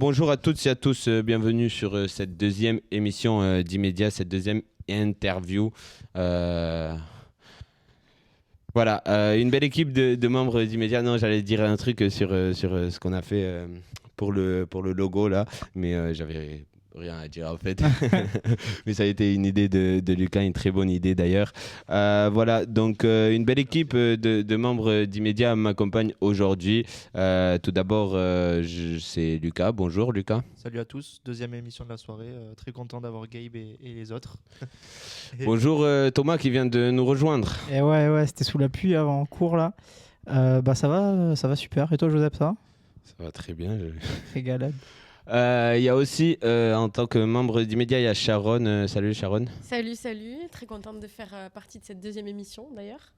Bonjour à toutes et à tous, bienvenue sur cette deuxième émission d'Immédiat, cette deuxième interview. Euh, une belle équipe de membres d'Immédiat. Non, j'allais dire un truc sur ce qu'on a fait pour le logo là, mais j'avais rien à dire en fait. Mais ça a été une idée de Lucas, une très bonne idée d'ailleurs. Donc une belle équipe de membres d'Immédiat m'accompagne aujourd'hui. Tout d'abord, c'est Lucas. Bonjour Lucas. Salut à tous, deuxième émission de la soirée, très content d'avoir Gabe et les autres. Bonjour Thomas qui vient de nous rejoindre. Et ouais, c'était sous la pluie avant cours là. Ça va super. Et toi Joseph, ça va? Ça va très bien. Régalade. Il y a aussi, en tant que membre d'Immédiat, il y a Sharon. Salut Sharon. Salut, très contente de faire partie de cette deuxième émission d'ailleurs.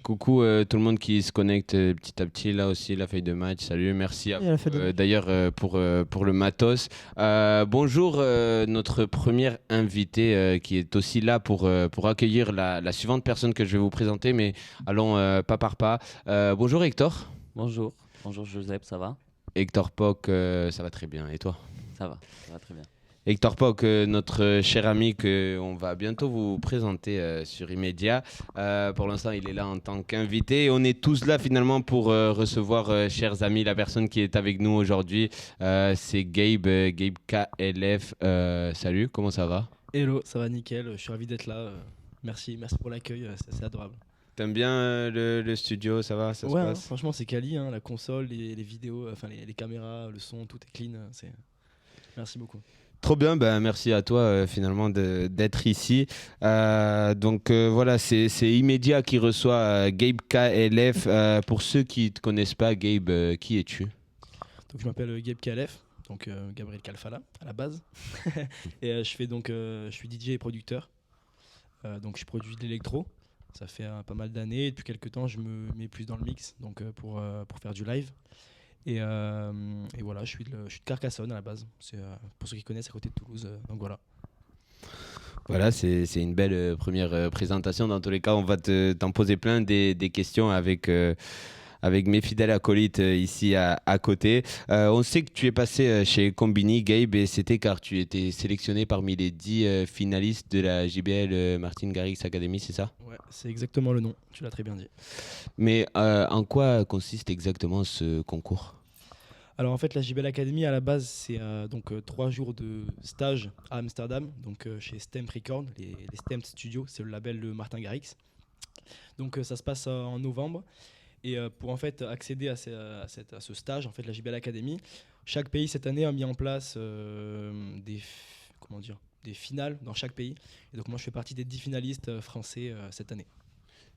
Coucou tout le monde qui se connecte petit à petit, là aussi la feuille de match, salut, merci à vous, d'ailleurs pour le matos. Bonjour notre première invitée qui est aussi là pour accueillir la suivante personne que je vais vous présenter, mais allons pas par pas. Bonjour Hector. Bonjour Joseph, ça va? Hector Poc, ça va très bien, et toi? Ça va très bien. Hector Poc, notre cher ami qu'on va bientôt vous présenter sur Immédiat. Pour l'instant, il est là en tant qu'invité. On est tous là finalement pour recevoir, chers amis, la personne qui est avec nous aujourd'hui. C'est Gabe KLF. Salut, comment ça va? Hello, ça va nickel. Je suis ravi d'être là. Merci pour l'accueil, c'est adorable. T'aimes bien le studio, ça va, ça se passe? Franchement, c'est quali, la console, les vidéos, enfin les caméras, le son, tout est clean. Merci beaucoup. Trop bien, merci à toi finalement d'être ici. Voilà, c'est Immédiat qui reçoit Gabe KLF. Pour ceux qui ne te connaissent pas, Gabe, qui es-tu? Donc je m'appelle Gabe KLF, donc Gabriel Kalfala à la base. Et je suis DJ et producteur. Donc je produis de l'électro. Ça fait pas mal d'années. Depuis quelques temps, je me mets plus dans le mix, donc pour faire du live. Et voilà, je suis de Carcassonne à la base. C'est pour ceux qui connaissent, à côté de Toulouse. Donc voilà. Voilà, c'est une belle première présentation. Dans tous les cas, on va t'en poser plein des questions avec mes fidèles acolytes ici à côté. On sait que tu es passé chez Combini, Gabe, et c'était car tu étais sélectionné parmi les 10 finalistes de la JBL Martin Garrix Academy, c'est ça? Ouais, c'est exactement le nom, tu l'as très bien dit. Mais en quoi consiste exactement ce concours? Alors en fait, la JBL Academy à la base, c'est 3 jours de stage à Amsterdam, donc chez Stemp Records, les Stemp Studios, c'est le label de Martin Garrix. Donc ça se passe en novembre. Et pour en fait accéder à ce stage, en fait, la JBL Academy, chaque pays cette année a mis en place des finales dans chaque pays. Et donc moi, je fais partie des 10 finalistes français cette année.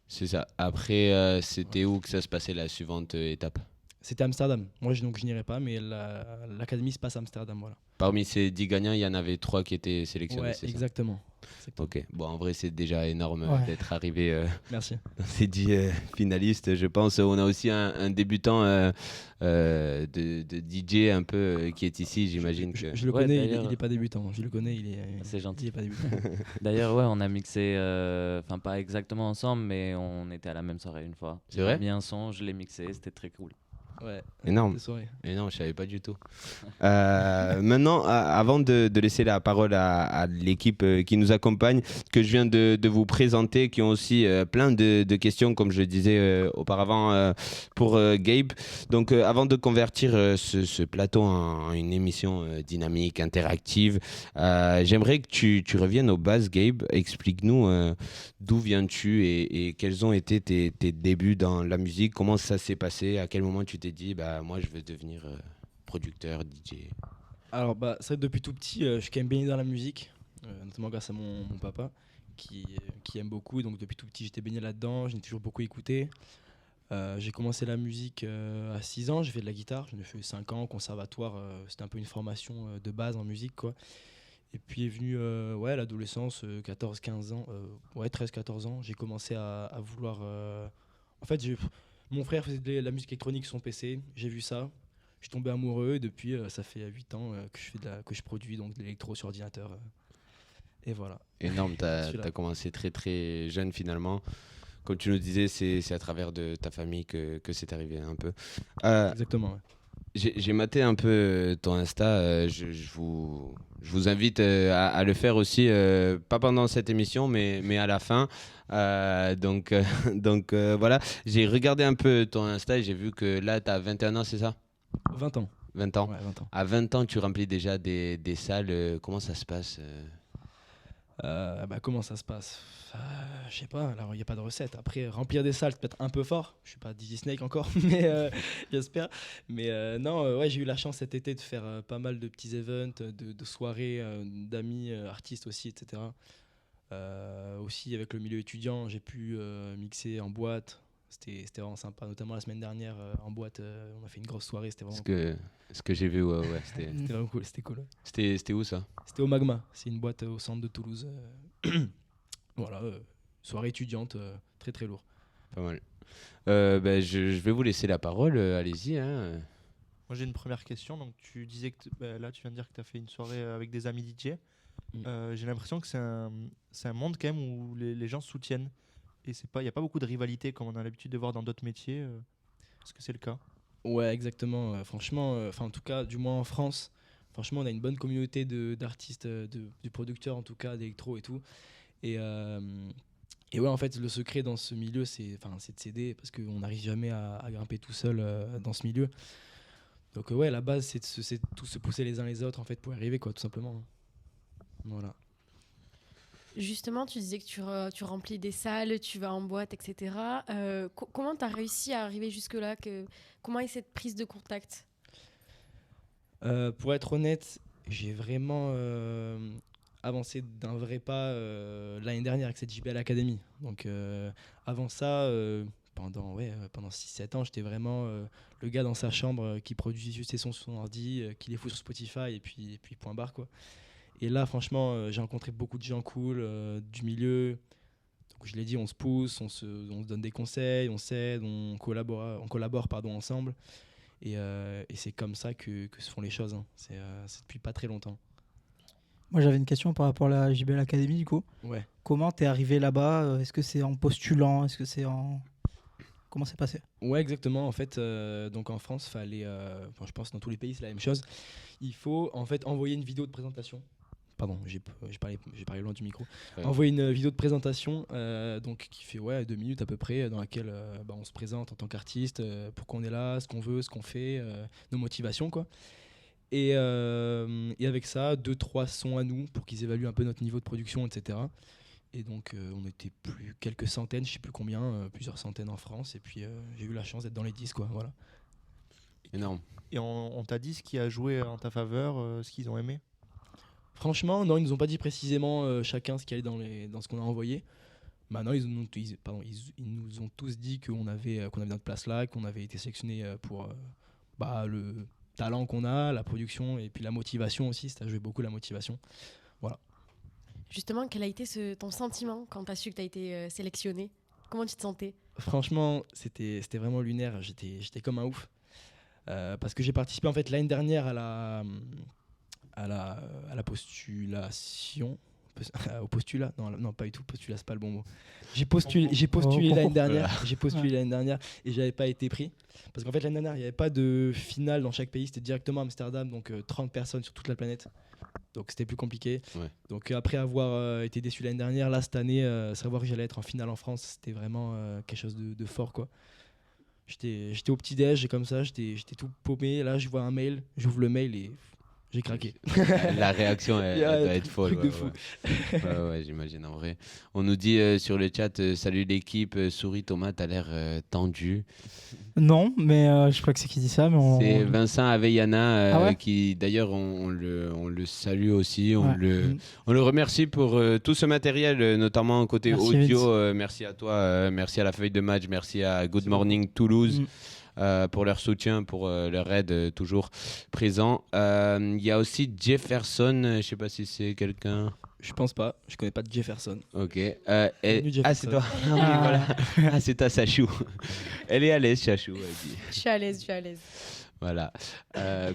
C'est ça. Après, c'était où que ça se passait la suivante étape? C'était Amsterdam. Moi, je n'irai pas, mais l'académie se passe à Amsterdam, voilà. Parmi ces 10 gagnants, il y en avait 3 qui étaient sélectionnés, ouais, c'est exactement. ça? Ok. Bon, en vrai, c'est déjà énorme d'être arrivé Merci. dans ces 10 finalistes. Je pense on a aussi un débutant de DJ un peu qui est ici, j'imagine. Je le connais, il n'est pas débutant. Je le connais, c'est gentil. Il n'est pas débutant. D'ailleurs, ouais, on a mixé, pas exactement ensemble, mais on était à la même soirée une fois. C'est vrai? J'ai mis un son, je l'ai mixé, c'était très cool. Ouais, énorme. Je savais pas du tout. Maintenant, avant de laisser la parole à l'équipe qui nous accompagne, que je viens de vous présenter, qui ont aussi plein de questions, comme je le disais auparavant pour Gabe. Donc, avant de convertir ce plateau en une émission dynamique, interactive, j'aimerais que tu reviennes aux bases, Gabe. Explique-nous d'où viens-tu et quels ont été tes débuts dans la musique, comment ça s'est passé, à quel moment tu t'es dit moi je veux devenir producteur, DJ? Alors c'est vrai que depuis tout petit je suis quand même baigné dans la musique, notamment grâce à mon papa qui aime beaucoup, donc depuis tout petit j'étais baigné là-dedans, j'ai toujours beaucoup écouté. J'ai commencé la musique à 6 ans, j'ai fait de la guitare, j'en ai fait 5 ans au conservatoire, c'était un peu une formation de base en musique quoi. Et puis est venue l'adolescence, 14-15 ans, 13-14 ans, j'ai commencé à vouloir... En fait, mon frère faisait de la musique électronique sur son PC, j'ai vu ça, je suis tombé amoureux et depuis ça fait 8 ans que je produis donc de l'électro sur ordinateur. Et voilà. Énorme, t'as commencé très très jeune finalement. Comme tu nous disais, c'est à travers de ta famille que c'est arrivé un peu. Exactement, ouais. J'ai maté un peu ton Insta. Je vous invite à le faire aussi, pas pendant cette émission, mais à la fin. Voilà, j'ai regardé un peu ton Insta et j'ai vu que là, tu as 21 ans, c'est ça? 20 ans. 20 ans. Ouais, 20 ans. À 20 ans, tu remplis déjà des salles. Comment ça se passe Comment ça se passe? Je sais pas, alors il n'y a pas de recette. Après, remplir des salles, c'est peut-être un peu fort. Je suis pas Dizzy Snake encore, mais j'espère. Mais non, ouais, j'ai eu la chance cet été de faire pas mal de petits events, de soirées, d'amis, artistes aussi, etc. Aussi, avec le milieu étudiant, j'ai pu mixer en boîte. C'était vraiment sympa, notamment la semaine dernière en boîte. On a fait une grosse soirée, c'était vraiment Ce que j'ai vu, ouais, c'était C'était vraiment cool, c'était cool. Ouais. c'était où ça? C'était au Magma, c'est une boîte au centre de Toulouse. Voilà, soirée étudiante, très très lourd. Pas mal. Je vais vous laisser la parole. Allez-y. Hein. Moi j'ai une première question. Donc tu disais que là tu viens de dire que tu as fait une soirée avec des amis DJ. J'ai l'impression que c'est un monde quand même où les gens se soutiennent. Et il n'y a pas beaucoup de rivalité comme on a l'habitude de voir dans d'autres métiers. Est-ce que c'est le cas? Ouais, exactement. Franchement, en tout cas, du moins en France, franchement, on a une bonne communauté d'artistes, de producteurs en tout cas, d'électro et tout. Et ouais, en fait, le secret dans ce milieu, c'est de s'aider parce qu'on n'arrive jamais à grimper tout seul dans ce milieu. Donc ouais, la base, c'est de tous se pousser les uns les autres en fait pour y arriver, quoi, tout simplement. Voilà. Justement, tu disais que tu remplis des salles, tu vas en boîte, etc. Comment tu as réussi à arriver jusque-là comment est cette prise de contact? Pour être honnête, j'ai vraiment avancé d'un vrai pas l'année dernière avec cette JBL Academy. Donc avant ça, pendant 6-7 ans, j'étais vraiment le gars dans sa chambre qui produisait juste ses sons sur son ordi, qui les fout sur Spotify et puis point barre, quoi. Et là, franchement, j'ai rencontré beaucoup de gens cool du milieu. Donc, je l'ai dit, on se pousse, on se donne des conseils, on s'aide, on collabore ensemble. Et c'est comme ça que se font les choses. Hein. C'est depuis pas très longtemps. Moi, j'avais une question par rapport à la JBL Academy, du coup. Ouais. Comment t'es arrivé là-bas? Est-ce que c'est en postulant? Est-ce que c'est en... Comment c'est passé? Ouais, exactement. En fait, donc en France, fallait, je pense dans tous les pays, c'est la même chose. Il faut en fait envoyer une vidéo de présentation. Pardon, j'ai parlé loin du micro. Ouais. Envoyer une vidéo de présentation donc qui fait 2 minutes à peu près, dans laquelle on se présente en tant qu'artiste, pourquoi on est là, ce qu'on veut, ce qu'on fait, nos motivations, quoi. Et avec ça, 2-3 sons à nous pour qu'ils évaluent un peu notre niveau de production, etc. Et donc on était quelques centaines, je sais plus combien, plusieurs centaines en France. Et puis j'ai eu la chance d'être dans les 10, quoi. Voilà. Énorme. Et on t'a dit ce qui a joué en ta faveur, ce qu'ils ont aimé? Franchement, non, ils nous ont pas dit précisément chacun ce qui allait dans ce qu'on a envoyé. Maintenant, ils nous ont tous dit qu'on avait notre place là, qu'on avait été sélectionné pour le talent qu'on a, la production et puis la motivation aussi. Ça a joué beaucoup la motivation. Voilà. Justement, quel a été ton sentiment quand tu as su que tu as été sélectionné? Comment tu te sentais? Franchement, c'était vraiment lunaire. J'étais comme un ouf. Parce que j'ai participé en fait l'année dernière à la postulation. Au postulat, non pas du tout, postulat c'est pas le bon mot. J'ai postulé l'année dernière, l'année dernière et j'avais pas été pris parce qu'en fait l'année dernière il n'y avait pas de finale dans chaque pays, c'était directement à Amsterdam, donc 30 personnes sur toute la planète, donc c'était plus compliqué. Ouais. Donc après avoir été déçu l'année dernière, là cette année savoir que j'allais être en finale en France, c'était vraiment quelque chose de fort, quoi. J'étais au petit déj comme ça, j'étais tout paumé, là je vois un mail, j'ouvre le mail et j'ai craqué. La réaction, elle doit être folle. Truc de fou. Ouais, j'imagine en vrai. On nous dit sur le chat, salut l'équipe, souris Thomas, t'as l'air tendu. Non, mais je crois que c'est qui dit ça. Mais C'est Vincent Avellana Ah ouais qui, d'ailleurs, on le salue aussi. On Ouais. on le remercie pour tout ce matériel, notamment côté Merci, audio. Merci à toi, merci à la feuille de match, merci à Good Morning Toulouse. Pour leur soutien, pour leur aide toujours présent. Il y a aussi Jefferson, je ne sais pas si c'est quelqu'un. Je pense pas, je connais pas de Jefferson. Ok. Bienvenue, Jefferson. Ah, c'est toi. Ah, oui, voilà. Ah, c'est ta Sachou. Elle est à l'aise, Sachou. Je suis à l'aise. Voilà.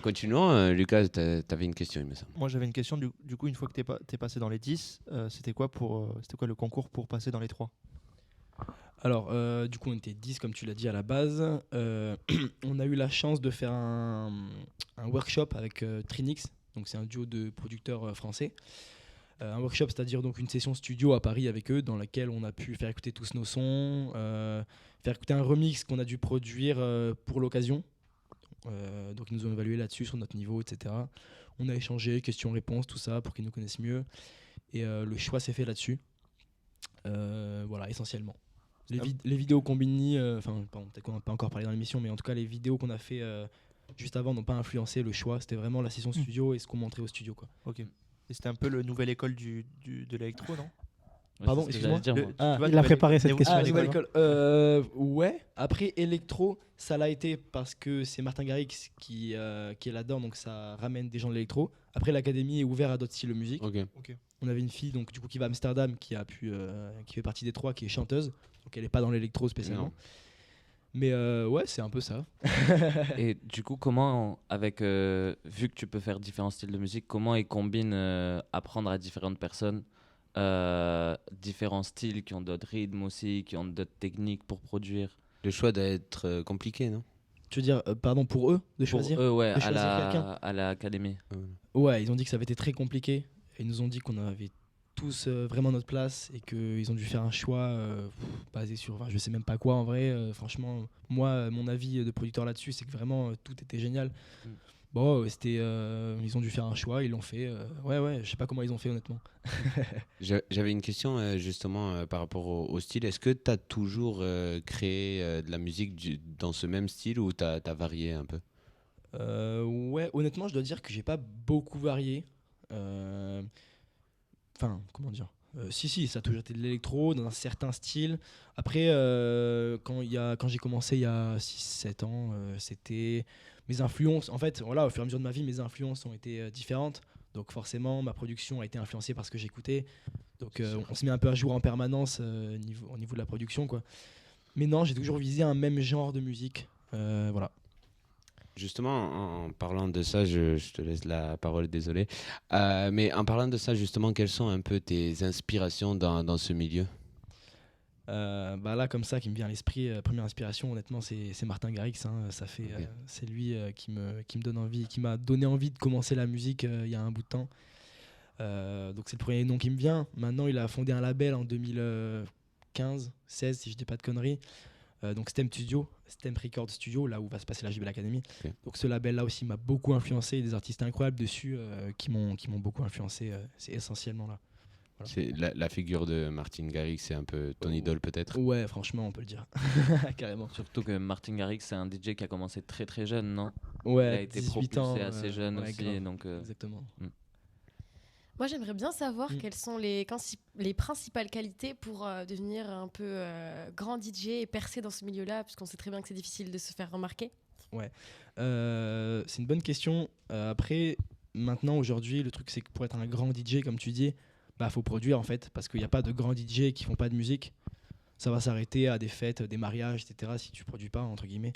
Continuons. Lucas, tu avais une question, il me semble. Moi j'avais une question. Du coup, une fois que t'es passé dans les 10, c'était quoi le concours pour passer dans les 3? Alors, du coup, on était 10, comme tu l'as dit à la base. On a eu la chance de faire un workshop avec Trinix, donc c'est un duo de producteurs français. Un workshop, c'est-à-dire donc une session studio à Paris avec eux, dans laquelle on a pu faire écouter tous nos sons, faire écouter un remix qu'on a dû produire pour l'occasion. Donc ils nous ont évalué là-dessus, sur notre niveau, etc. On a échangé, questions-réponses, tout ça, pour qu'ils nous connaissent mieux. Et le choix s'est fait là-dessus. Voilà, essentiellement. Les vidéos Combini, peut-être qu'on n'a pas encore parlé dans l'émission, mais en tout cas, les vidéos qu'on a fait juste avant n'ont pas influencé le choix. C'était vraiment la session studio et ce qu'on montrait au studio, quoi. Ok. Et c'était un peu la nouvelle école de l'électro, non? Pardon, C'est ce que j'allais dire, moi. Il a préparé cette question. Nouvelle école. Ouais. Après, électro, ça l'a été parce que c'est Martin Garrix qui est là-dedans, donc ça ramène des gens de l'électro. Après, l'académie est ouverte à d'autres styles de musique. Ok. On avait une fille donc du coup qui va à Amsterdam, qui fait partie des 3, qui est chanteuse, donc elle est pas dans l'électro spécialement. Non. Mais ouais, c'est un peu ça. Et du coup, comment, vu que tu peux faire différents styles de musique, comment ils combinent apprendre à différentes personnes différents styles qui ont d'autres rythmes aussi, qui ont d'autres techniques pour produire? Le choix doit être compliqué, non? Tu veux dire, pardon, pour eux de Pour choisir eux, ouais, de choisir quelqu'un. à l'académie. Ouais, ils ont dit que ça avait été très compliqué. Et ils nous ont dit qu'on avait tous vraiment notre place et qu'ils ont dû faire un choix basé sur, je sais même pas quoi en vrai. Franchement, moi, mon avis de producteur là-dessus, c'est que vraiment tout était génial. Bon, ils ont dû faire un choix, ils l'ont fait. Ouais, je sais pas comment ils ont fait honnêtement. J'avais une question justement par rapport au style. Est-ce que tu as toujours créé de la musique dans ce même style ou tu as varié un peu? Ouais, honnêtement, je dois dire que j'ai pas beaucoup varié. Enfin, comment dire, si, ça a toujours été de l'électro dans un certain style. Après, quand j'ai commencé il y a 6-7 ans, c'était mes influences. En fait, voilà, au fur et à mesure de ma vie, mes influences ont été différentes. Donc forcément, ma production a été influencée par ce que j'écoutais. Donc on se met un peu à jour en permanence au niveau de la production, quoi. Mais non, j'ai toujours visé un même genre de musique. Voilà. Justement, en parlant de ça, je te laisse la parole, désolé. Mais en parlant de ça, justement, quelles sont un peu tes inspirations dans ce milieu? Là, comme ça, qui me vient à l'esprit, première inspiration, honnêtement, c'est Martin Garrix. Hein, c'est lui qui me donne envie, qui m'a donné envie de commencer la musique il y a un bout de temps. Donc c'est le premier nom qui me vient. Maintenant, il a fondé un label en 2015, 16, si je dis pas de conneries. Donc Stem Record Studio, là où va se passer la JBL Academy. Okay. Donc ce label là aussi m'a beaucoup influencé, des artistes incroyables dessus qui m'ont beaucoup influencé, c'est essentiellement là. Voilà. C'est la figure de Martin Garrix, c'est un peu ton idole peut-être? Ouais, franchement on peut le dire. Carrément. Surtout que Martin Garrix, c'est un DJ qui a commencé très très jeune, non? Ouais, il a été 18 propulsé ans, assez jeune aussi, grave. donc Exactement. Moi, j'aimerais bien savoir quelles sont les principales qualités pour devenir un peu grand DJ et percer dans ce milieu-là, puisqu'on sait très bien que c'est difficile de se faire remarquer. Ouais, c'est une bonne question. Après, maintenant, aujourd'hui, le truc, c'est que pour être un grand DJ, comme tu dis, faut produire en fait, parce qu'il n'y a pas de grands DJ qui font pas de musique. Ça va s'arrêter à des fêtes, des mariages, etc., si tu produis pas, entre guillemets.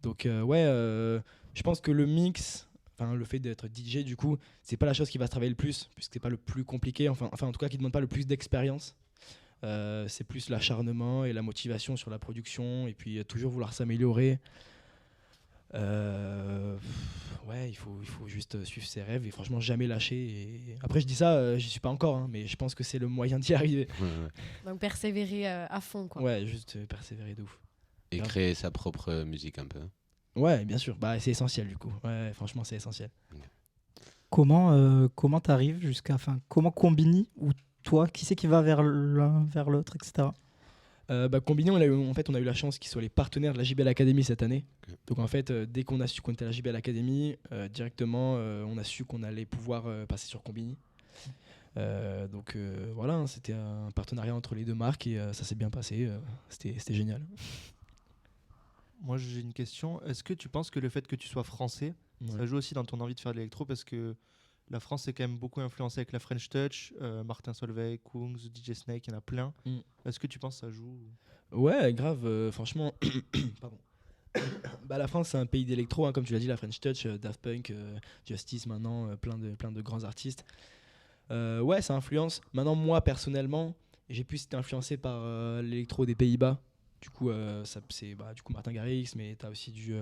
Donc, je pense que le mix. Enfin, le fait d'être DJ, du coup, c'est pas la chose qui va se travailler le plus, puisque c'est pas le plus compliqué, enfin en tout cas qui demande pas le plus d'expérience. C'est plus l'acharnement et la motivation sur la production, et puis toujours vouloir s'améliorer. Ouais, il faut juste suivre ses rêves et franchement jamais lâcher. Et après, je dis ça, j'y suis pas encore, hein, mais je pense que c'est le moyen d'y arriver. Donc persévérer à fond, quoi. Ouais, juste persévérer de ouf. Et créer sa propre musique un peu. Ouais, bien sûr. C'est essentiel du coup. Ouais, franchement, c'est essentiel. Comment t'arrives jusqu'à, comment Combini ou toi, qui c'est qui va vers l'un, vers l'autre, etc. Combini, on a eu la chance qu'ils soient les partenaires de la JBL Academy cette année. Okay. Donc en fait, dès qu'on a su qu'on était à la JBL Academy, directement, on a su qu'on allait pouvoir passer sur Combini. Donc voilà, hein, c'était un partenariat entre les deux marques et ça s'est bien passé. C'était génial. Moi, j'ai une question. Est-ce que tu penses que le fait que tu sois français, ça joue aussi dans ton envie de faire de l'électro? Parce que la France est quand même beaucoup influencée avec la French Touch, Martin Solveig, Kungs, DJ Snake, il y en a plein. Est-ce que tu penses que ça joue? Ouais, grave, franchement. Pardon. La France, c'est un pays d'électro, hein, comme tu l'as dit, la French Touch, Daft Punk, Justice maintenant, plein de grands artistes. Ouais, ça influence. Maintenant, moi, personnellement, j'ai plus été influencé par l'électro des Pays-Bas. Du coup, c'est du coup Martin Garrix, mais t'as aussi du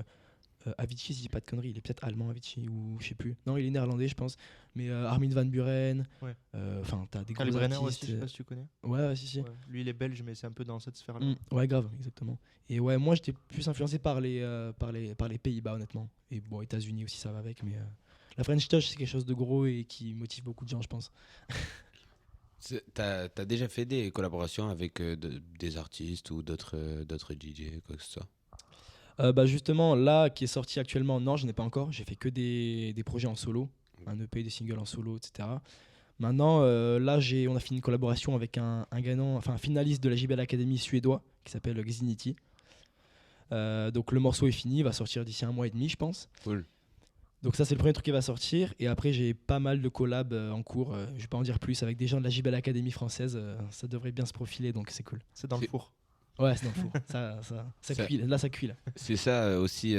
Avicii, si je dis pas de conneries, il est peut-être allemand Avicii ou je sais plus. Non, il est néerlandais, je pense. Mais Armin van Buuren. Ouais. Enfin, t'as des gros Kalebrenner artistes. aussi, je sais pas si tu connais. Ouais, si. Ouais. Lui, il est belge, mais c'est un peu dans cette sphère-là. Ouais, grave, exactement. Et ouais, moi, j'étais plus influencé par les Pays-Bas, honnêtement. Et bon, États-Unis aussi, ça va avec. Mais la French Touch, c'est quelque chose de gros et qui motive beaucoup de gens, je pense. T'as déjà fait des collaborations avec des artistes ou d'autres DJ, quoi que ce soit? Justement, là, qui est sorti actuellement, non, je n'ai pas encore. J'ai fait que des projets en solo, un EP, des singles en solo, etc. Maintenant, là, on a fait une collaboration avec un gagnant, enfin un finaliste de la JBL Academy suédois qui s'appelle Xinity. Donc le morceau est fini, il va sortir d'ici 1 mois et demi, je pense. Cool. Donc ça, c'est le premier truc qui va sortir. Et après, j'ai pas mal de collabs en cours. Je vais pas en dire plus avec des gens de la JBL Academy française. Ça devrait bien se profiler, donc c'est cool. C'est dans le four. Ouais, c'est dans le four. Ça cuit. Là, ça cuit. Là. C'est ça aussi,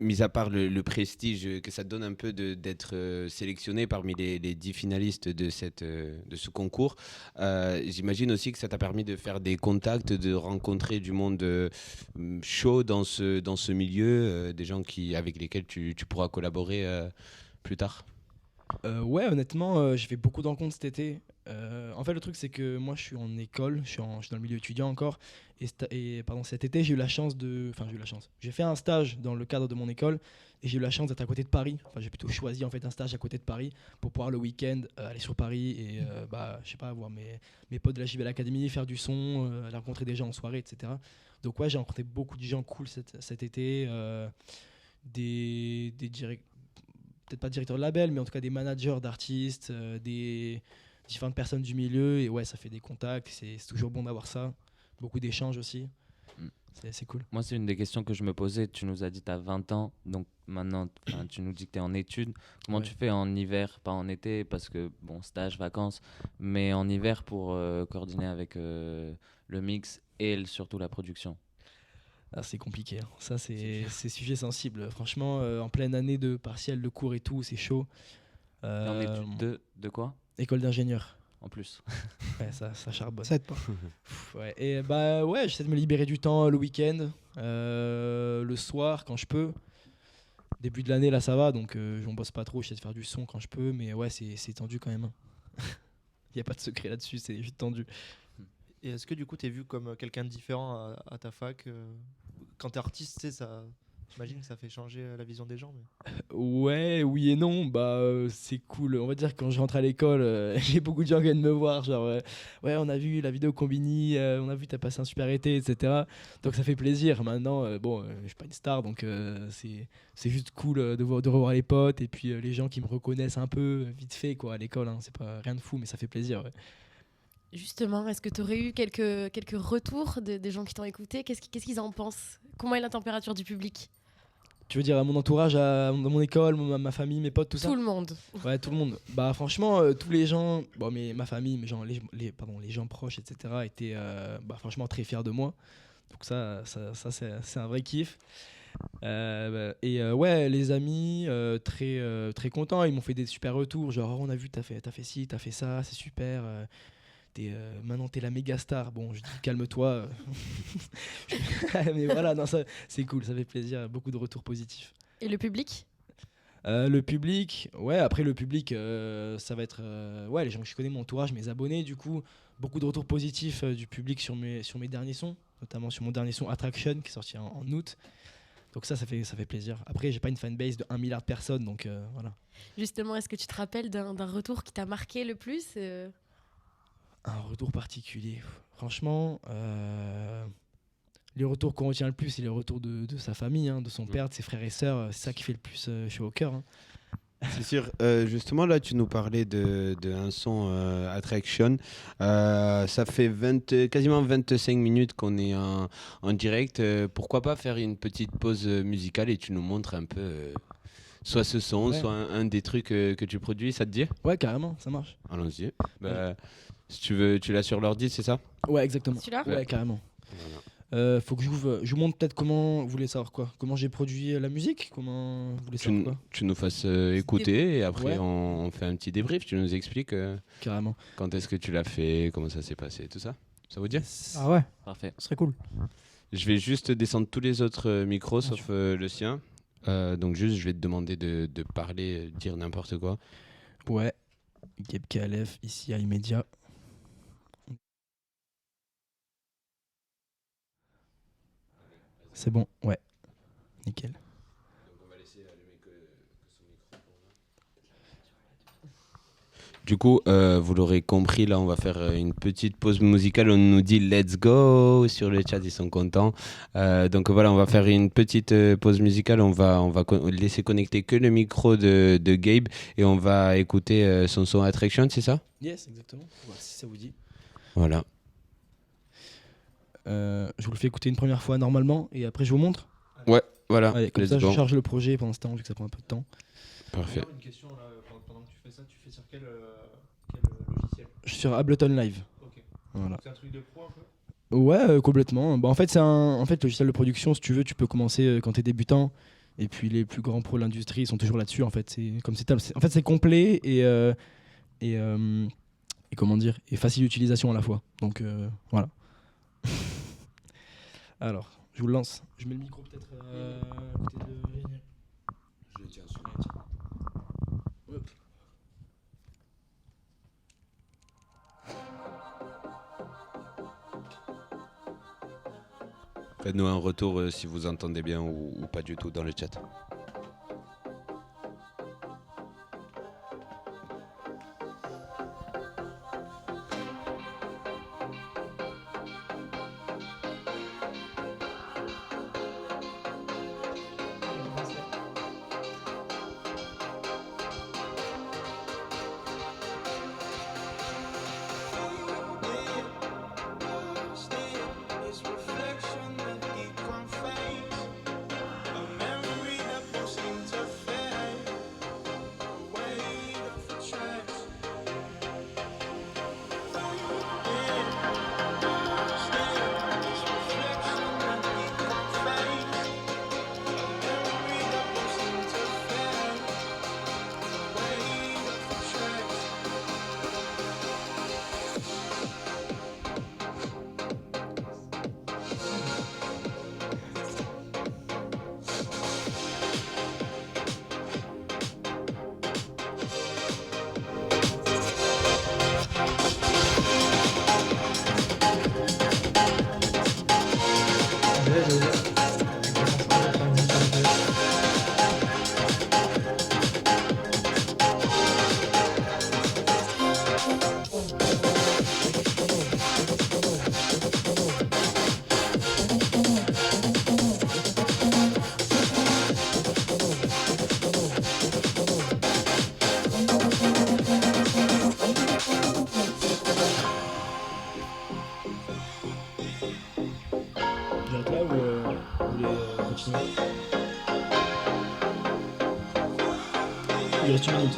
mis à part le prestige que ça te donne un peu d'être sélectionné parmi les 10 finalistes de ce concours. J'imagine aussi que ça t'a permis de faire des contacts, de rencontrer du monde chaud dans ce milieu, des gens avec lesquels tu pourras collaborer plus tard. Ouais, honnêtement, j'ai fait beaucoup de rencontres cet été. En fait, le truc, c'est que moi, je suis en école, je suis dans le milieu étudiant encore. Et cet été, j'ai eu la chance J'ai fait un stage dans le cadre de mon école et j'ai eu la chance d'être à côté de Paris. Enfin, j'ai plutôt choisi en fait un stage à côté de Paris pour pouvoir le week-end aller sur Paris et je sais pas, voir mes potes de la JBL Academy, faire du son, aller rencontrer des gens en soirée, etc. Donc ouais, j'ai rencontré beaucoup de gens cool cet été, des peut-être pas directeurs de label, mais en tout cas des managers d'artistes, des différentes personnes du milieu. Et ouais, ça fait des contacts. C'est toujours bon d'avoir ça. Beaucoup d'échanges aussi. C'est cool. Moi, c'est une des questions que je me posais. Tu nous as dit que tu as 20 ans, donc maintenant, tu nous dis que tu es en études. Comment tu fais en hiver, pas en été, parce que, bon, stage, vacances, mais en hiver pour coordonner avec le mix et surtout la production? C'est compliqué. Hein. Ça, c'est sujet sensible. Franchement, en pleine année de partiel, de cours et tout, c'est chaud. En études de quoi? École d'ingénieur. En plus. Ouais, ça charbonne. Ça aide pas. Ouais. Et ouais, j'essaie de me libérer du temps le week-end, le soir quand je peux. Début de l'année, là, ça va, donc j'en bosse pas trop. J'essaie de faire du son quand je peux, mais ouais, c'est tendu quand même. Il n'y a pas de secret là-dessus, c'est juste tendu. Et est-ce que du coup, tu es vu comme quelqu'un de différent à ta fac quand tu es artiste, tu sais, ça... J'imagine que ça fait changer la vision des gens. Mais... Ouais, oui et non. C'est cool. On va dire que quand je rentre à l'école, j'ai beaucoup de gens qui viennent me voir. Genre, ouais, on a vu la vidéo Combini, on a vu t'as passé un super été, etc. Donc ça fait plaisir. Maintenant, je suis pas une star, donc c'est juste cool de revoir les potes et puis les gens qui me reconnaissent un peu vite fait quoi, à l'école. Hein. C'est pas rien de fou, mais ça fait plaisir. Ouais. Justement, est-ce que tu aurais eu quelques retours des gens qui t'ont écouté? Qu'est-ce qu'ils en pensent? Comment est la température du public? Tu veux dire à mon entourage, dans mon école, ma famille, mes potes, tout ça? Tout le monde. Ouais, tout le monde. Franchement, tous les gens, ma famille, les gens proches, etc., étaient franchement très fiers de moi. Donc ça c'est un vrai kiff. Ouais, les amis, très contents. Ils m'ont fait des super retours. Genre, on a vu, t'as fait ci, t'as fait ça, c'est super. Maintenant t'es la méga star. Bon, je dis calme-toi. Mais voilà, non, ça, c'est cool, ça fait plaisir. Beaucoup de retours positifs. Et le public? Le public, ouais, après le public, ça va être les gens que je connais, mon entourage, mes abonnés, du coup, beaucoup de retours positifs du public sur mes derniers sons, notamment sur mon dernier son Attraction qui est sorti en août. Donc ça fait plaisir. Après, j'ai pas une fanbase de 1 milliard de personnes, donc voilà. Justement, est-ce que tu te rappelles d'un retour qui t'a marqué le plus? Un retour particulier. Franchement, les retours qu'on retient le plus, c'est les retours de sa famille, hein, de son père, de ses frères et sœurs. C'est ça qui fait le plus chaud au cœur. Hein. C'est sûr. Justement, là, tu nous parlais d'un son Attraction. Ça fait quasiment 25 minutes qu'on est en direct. Pourquoi pas faire une petite pause musicale et tu nous montres un peu soit ce son, soit un des trucs que tu produis, ça te dit? Ouais, carrément, ça marche. Allons-y. Si tu veux, tu l'as sur l'ordi, c'est ça? Ouais, exactement. Celui-là? Ouais, carrément. Voilà. Faut que je vous montre peut-être comment. Vous voulez savoir quoi? Comment j'ai produit la musique? Comment vous voulez savoir quoi? Tu nous fasses écouter et après on fait un petit débrief. Tu nous expliques carrément. Quand est-ce que tu l'as fait, comment ça s'est passé, tout ça. Ça vous dit? Ah ouais, Parfait. ce serait cool. Je vais juste descendre tous les autres micros sauf le sien. Donc juste, je vais te demander de parler, dire n'importe quoi. Ouais. Gabe KLF, ici à Immédiat. C'est bon, ouais. Nickel. Du coup, vous l'aurez compris, là, on va faire une petite pause musicale. On nous dit let's go sur le chat, ils sont contents. Donc voilà, on va faire une petite pause musicale. On va laisser connecter que le micro de Gabe et on va écouter son son Attraction, c'est ça? Yes, exactement. Ouais, si ça vous dit. Voilà. Je vous le fais écouter une première fois normalement et après je vous montre. Ouais, voilà. Allez, comme let's ça, go. je charge le projet pendant ce temps, vu que ça prend un peu de temps. Parfait. Une question là, pendant que tu fais ça, tu fais sur quel logiciel? Je suis sur Ableton Live. Ok. Voilà. C'est un truc de pro un peu? Ouais, complètement. Bah, en fait, c'est un logiciel de production. Si tu veux, tu peux commencer quand tu es débutant. Et puis les plus grands pros de l'industrie sont toujours là-dessus. En fait, c'est complet et comment dire, et facile d'utilisation à la fois. Donc voilà. Alors, je vous le lance. Je mets le micro peut-être à côté de Virginie. Je le tiens sur Hop. Faites-nous un retour si vous entendez bien ou pas du tout dans le chat. J'arrête là ou vous voulez continuer? Il reste une minute.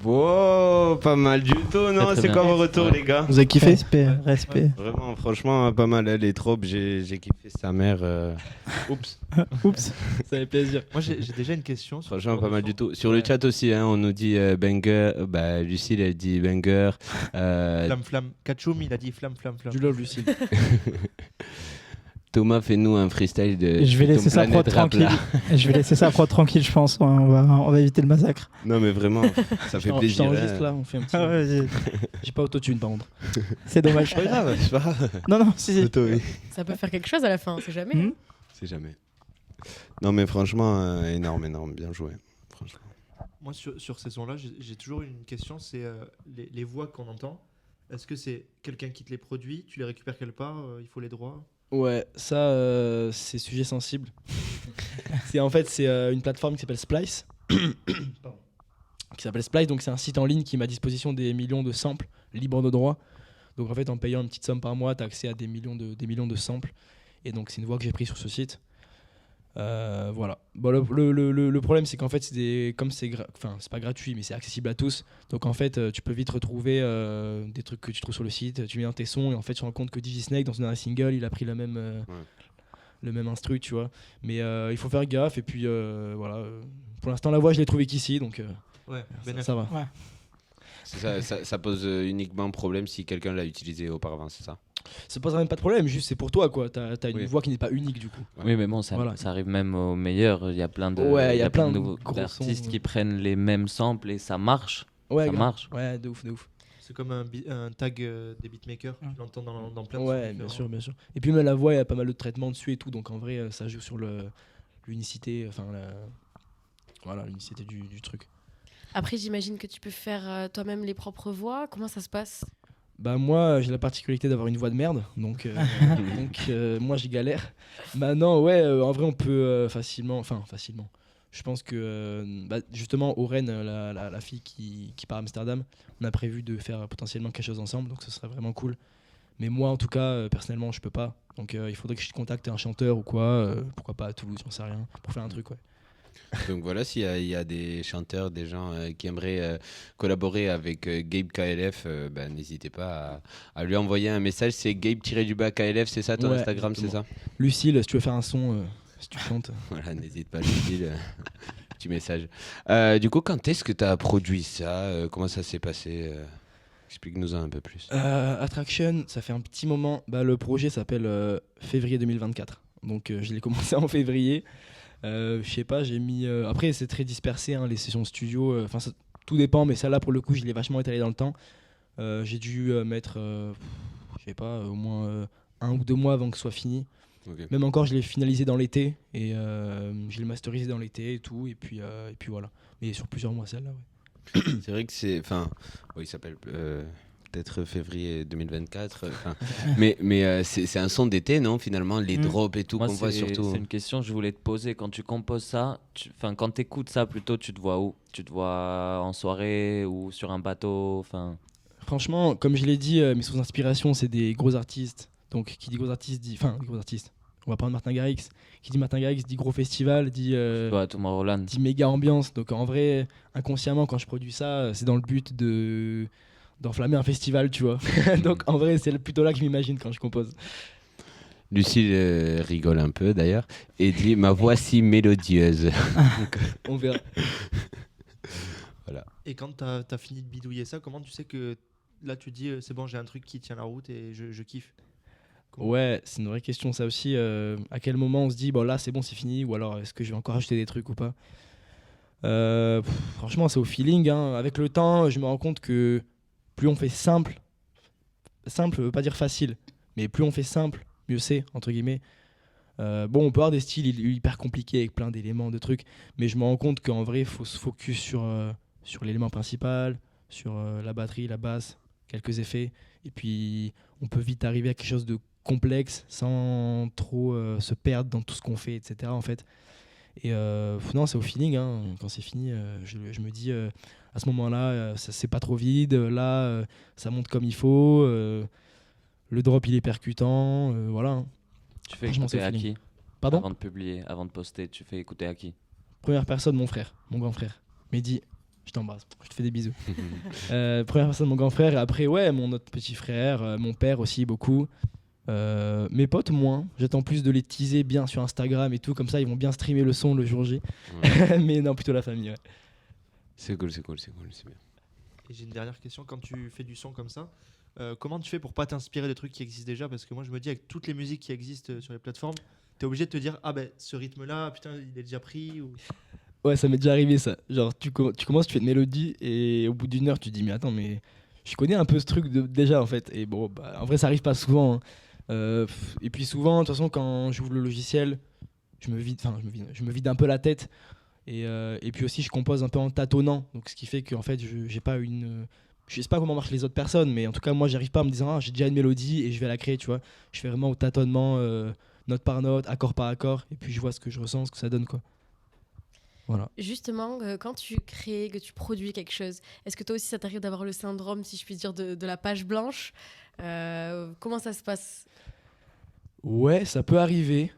Wow, pas mal du tout, non? très C'est bien. quoi vos retours, les gars? Vous avez kiffé? Respect. Vraiment, franchement, pas mal. Les tropes, j'ai kiffé sa mère. Oups. Oups. Ça fait plaisir. Moi j'ai déjà une question. sur Franchement, le pas mal son. du tout. Sur le chat aussi, hein, on nous dit banger. Bah, Lucille, elle dit banger. Flamme. Kachoum, il a dit flamme. Du love, Lucille. Thomas, fais-nous un freestyle de. Je vais ton laisser ça prod Planète Rap, tranquille. là. Je vais laisser ça prod tranquille, je pense. On va éviter le massacre. Non, mais vraiment, ça fait Je plaisir. t'enregistre hein. là, on fait un petit. Ah ouais, J'ai pas autotune par contre. c'est dommage. C'est pas grave, c'est pas grave. Non, si. Auto, oui. Ça peut faire quelque chose à la fin, c'est jamais. Mhm. C'est jamais. Non, mais franchement, énorme, bien joué. Franchement. Moi, sur ces sons-là, j'ai toujours une question, c'est les voix qu'on entend. Est-ce que c'est quelqu'un qui te les produit, tu les récupères quelque part, il faut les droits? Ouais, ça, c'est sujet sensible. C'est une plateforme qui s'appelle Splice. Pardon. Qui s'appelle Splice, donc c'est un site en ligne qui met à disposition des millions de samples libres de droit. Donc en fait, en payant une petite somme par mois, tu as accès à des millions de samples. Et donc c'est une voix que j'ai prise sur ce site. Voilà. Bon, le problème, c'est qu'en fait, c'est pas gratuit, mais c'est accessible à tous. Donc en fait, tu peux vite retrouver des trucs que tu trouves sur le site. Tu mets dans tes sons et en fait, tu te rends compte que DigiSnake, dans son dernier single, il a pris le même instru, tu vois. Mais il faut faire gaffe. Et puis voilà. Pour l'instant, la voix, je l'ai trouvée qu'ici, donc Ouais, ça va. Ouais. Ça pose uniquement problème si quelqu'un l'a utilisé auparavant, c'est ça? Ça pose même pas de problème, juste c'est pour toi, quoi. T'as une Oui. voix qui n'est pas unique, du coup. Oui, mais bon, ça Voilà. arrive même aux meilleurs. Il y a plein de, Ouais, il y a plein de nouveaux gros artistes sons, qui prennent les mêmes samples et ça marche. Ouais, Ça grave. marche. Ouais, de ouf. C'est comme un tag des beatmakers, tu l'entends dans plein de Ouais, sons bien sûr. Et puis même la voix, il y a pas mal de traitements dessus et tout, donc en vrai, ça joue sur l'unicité, l'unicité du truc. Après, j'imagine que tu peux faire toi-même les propres voix. Comment ça se passe? Bah moi, j'ai la particularité d'avoir une voix de merde, donc moi j'y galère. Maintenant, ouais, en vrai, on peut facilement. Je pense que justement, Oren, la fille qui part à Amsterdam, on a prévu de faire potentiellement quelque chose ensemble, donc ce serait vraiment cool. Mais moi, en tout cas, personnellement, je peux pas. Donc il faudrait que je contacte un chanteur ou quoi, pourquoi pas à Toulouse, j'en sais rien, pour faire un truc, ouais. Donc voilà, s'il y a des chanteurs, des gens qui aimeraient collaborer avec Gabe KLF, n'hésitez pas à lui envoyer un message. C'est Gabe-KLF, c'est ça ton Ouais, Instagram, c'est ça? Lucille, si tu veux faire un son, si tu chantes. Voilà, n'hésite pas, Lucille. Petit message. Du coup, quand est-ce que tu as produit ça? Comment ça s'est passé? Explique-nous un peu plus. Attraction, ça fait un petit moment. Le projet s'appelle février 2024. Donc je l'ai commencé en février. Je sais pas, j'ai mis. Après, c'est très dispersé, hein, les sessions studio. Enfin, tout dépend, mais celle-là, pour le coup, je l'ai vachement étalé dans le temps. J'ai dû mettre, je sais pas, au moins 1 ou 2 mois avant que ce soit fini. Okay. Même encore, je l'ai finalisé dans l'été et je l'ai masterisé dans l'été et tout. Et puis voilà. Mais sur plusieurs mois, celle-là, ouais. C'est vrai que c'est. Enfin, il s'appelle peut-être février 2024. Mais c'est un son d'été, non? Finalement, les drops et tout Moi, qu'on voit surtout. c'est une question que je voulais te poser. Quand tu composes ça, quand tu écoutes ça, plutôt, tu te vois où? Tu te vois en soirée ou sur un bateau? Franchement, comme je l'ai dit, mes sources d'inspiration, c'est des gros artistes. Donc, qui dit gros artistes dit. Enfin, gros artistes. On va prendre Martin Garrix. Qui dit Martin Garrix dit gros festival, dit Tomorrowland. méga ambiance. Donc en vrai, inconsciemment, quand je produis ça, c'est dans le but d'enflammer un festival, tu vois. Donc en vrai, c'est plutôt là que je m'imagine quand je compose. Lucille rigole un peu d'ailleurs et dit ma voix si mélodieuse. On verra. Voilà. Et quand tu as fini de bidouiller ça, comment tu sais que là tu dis c'est bon, j'ai un truc qui tient la route et je kiffe? Ouais, c'est une vraie question ça aussi. À quel moment on se dit bon là c'est bon, c'est fini, ou alors est-ce que je vais encore ajouter des trucs ou pas? Franchement, c'est au feeling, hein. Avec le temps, je me rends compte que plus on fait simple veut pas dire facile, mais plus on fait simple, mieux c'est, entre guillemets. On peut avoir des styles hyper compliqués avec plein d'éléments, de trucs, mais je me rends compte qu'en vrai, il faut se focus sur l'élément principal, sur la batterie, la basse, quelques effets, et puis on peut vite arriver à quelque chose de complexe sans trop se perdre dans tout ce qu'on fait, etc. en fait. Et non, c'est au feeling, hein. Quand c'est fini, je me dis à ce moment-là, c'est pas trop vide, là ça monte comme il faut, le drop il est percutant, voilà, hein. Tu fais Franchement, écouter c'est au à feeling. qui? Pardon? Avant de publier, avant de poster, tu fais écouter à qui? Première personne, mon frère, mon grand frère. Mehdi, je t'embrasse, je te fais des bisous. Première personne, mon grand frère, et après, ouais, mon autre petit frère, mon père aussi, beaucoup. Mes potes, moins. J'attends plus de les teaser bien sur Instagram et tout, comme ça, ils vont bien streamer le son le jour J. Ouais. Mais non, plutôt la famille, ouais. C'est cool, c'est bien. Et j'ai une dernière question. Quand tu fais du son comme ça, Comment tu fais pour pas t'inspirer de trucs qui existent déjà? Parce que moi, je me dis, avec toutes les musiques qui existent sur les plateformes, t'es obligé de te dire, ah ben ce rythme-là, putain, il est déjà pris. Ou... Ouais, ça m'est déjà arrivé ça. Genre, tu commences, tu fais une mélodie et au bout d'une heure, tu te dis, mais attends, mais je connais un peu ce truc déjà en fait. Et bon, bah, en vrai, ça arrive pas souvent, hein. Et puis souvent, de toute façon, quand j'ouvre le logiciel, je me vide un peu la tête. Et puis aussi, je compose un peu en tâtonnant. Donc, ce qui fait qu'en fait, j'ai pas une. Je sais pas comment marchent les autres personnes, mais en tout cas, moi, j'arrive pas en me disant, ah, j'ai déjà une mélodie et je vais la créer, tu vois. Je fais vraiment au tâtonnement, note par note, accord par accord, et puis je vois ce que je ressens, ce que ça donne, quoi. Voilà. Justement, quand tu crées, que tu produis quelque chose, est-ce que toi aussi ça t'arrive d'avoir le syndrome, si je puis dire, de la page blanche? Comment ça se passe? Ouais, ça peut arriver.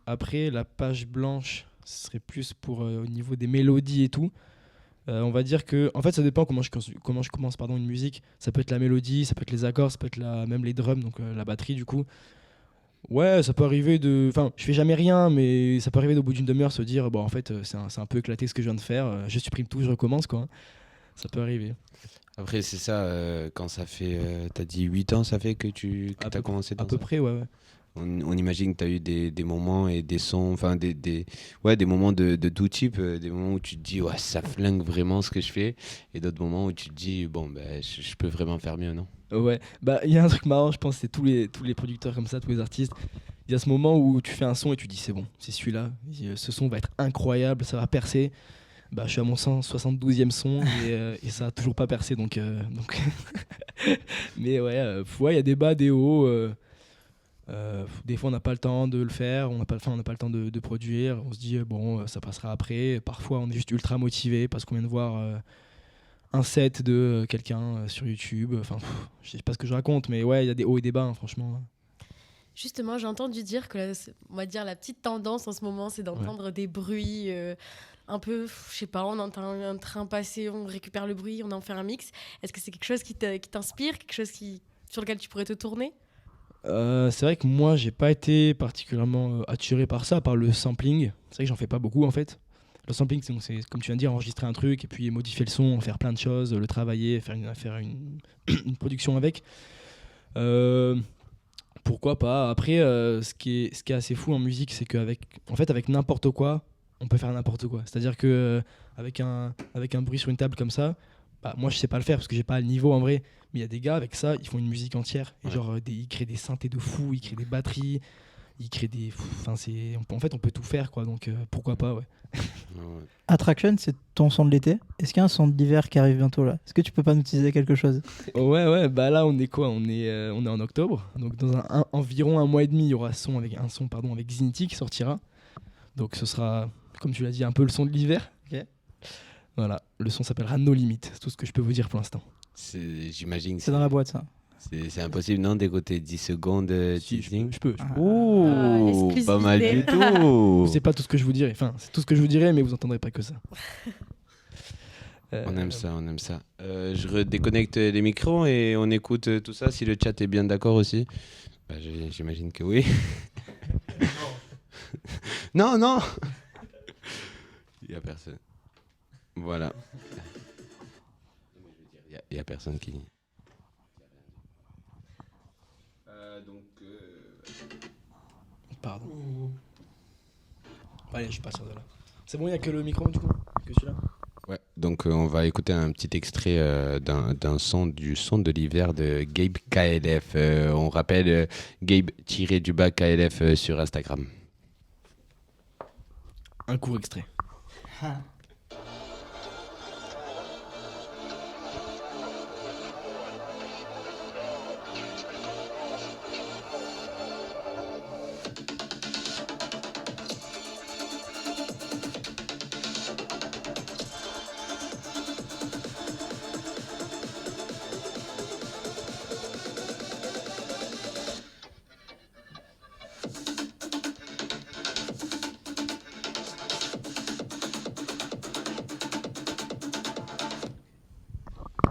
Après, la page blanche, ce serait plus pour au niveau des mélodies et tout. On va dire que, en fait, ça dépend comment je commence pardon, une musique. Ça peut être la mélodie, ça peut être les accords, ça peut être même les drums, donc la batterie du coup. Ouais, ça peut arriver de. Enfin, je fais jamais rien, mais ça peut arriver au bout d'une demi-heure se dire, bon, en fait, c'est un peu éclaté ce que je viens de faire. Je supprime tout, je recommence, quoi. Ça peut arriver. Après, c'est ça, quand ça fait, t'as dit 8 ans, ça fait que t'as commencé dans À peu ça. près, ouais. On imagine que tu as eu des moments et des sons, enfin des moments de tout type, des moments où tu te dis ouais, ça flingue vraiment ce que je fais, et d'autres moments où tu te dis bon ben je peux vraiment faire mieux, non? Ouais, bah il y a un truc marrant, je pense, c'est tous les producteurs comme ça, tous les artistes. Il y a ce moment où tu fais un son et tu dis c'est bon, c'est celui-là, ce son va être incroyable, ça va percer. Bah je suis à mon 172e son et ça a toujours pas percé donc. Mais ouais, ouais, il y a des bas, des hauts. Des fois on n'a pas le temps de le faire, on n'a pas le temps de produire, on se dit bon ça passera après. Parfois on est juste ultra motivé parce qu'on vient de voir un set de quelqu'un sur YouTube. Enfin, je sais pas ce que je raconte, mais ouais, il y a des hauts et des bas, hein, franchement. Justement, j'ai entendu dire que on va dire la petite tendance en ce moment, c'est d'entendre des bruits un peu, je sais pas, on entend un train passer, on récupère le bruit, on en fait un mix. Est-ce que c'est quelque chose qui t'inspire, quelque chose sur lequel tu pourrais te tourner? C'est vrai que moi, j'ai pas été particulièrement attiré par ça, par le sampling. C'est vrai que j'en fais pas beaucoup en fait. Le sampling, c'est comme tu viens de dire, enregistrer un truc et puis modifier le son, faire plein de choses, le travailler, faire une production avec. Pourquoi pas? Après, ce qui est assez fou en musique, c'est avec n'importe quoi, on peut faire n'importe quoi. C'est-à-dire que avec un bruit sur une table comme ça, bah, moi je sais pas le faire parce que j'ai pas le niveau en vrai. Mais il y a des gars avec ça, ils font une musique entière. Et genre, ils créent des synthés de fou, ils créent des batteries, ils créent des. Enfin, en fait, on peut tout faire quoi. Donc pourquoi pas, ouais. Attraction, c'est ton son de l'été. Est-ce qu'il y a un son de l'hiver qui arrive bientôt là? Est-ce que tu peux pas nous teaser quelque chose? Ouais, bah là on est quoi? On est en octobre. Donc dans environ un mois et demi, il y aura un son avec Zinity qui sortira. Donc ce sera, comme tu l'as dit, un peu le son de l'hiver. Ok. Voilà, le son s'appellera No Limit. C'est tout ce que je peux vous dire pour l'instant. J'imagine que C'est dans la boîte ça. c'est impossible, non, d'écouter 10 secondes Si, teasing. je peux. Ouh, pas mal du tout. C'est pas tout ce que je vous dirai. Enfin, c'est tout ce que je vous dirai, mais vous entendrez pas que ça. On aime ça, on aime ça. Je redéconnecte les micros et on écoute tout ça. Si le chat est bien d'accord aussi. Bah, j'imagine que oui. Non. Il n'y a personne. Voilà. Il n'y a personne qui... Pardon. Allez, je passe de là. C'est bon, il n'y a que le micro du coup? Que celui-là? Ouais, donc on va écouter un petit extrait du son de l'hiver de Gabe KLF. On rappelle Gabe-du-bas KLF sur Instagram. Un court extrait.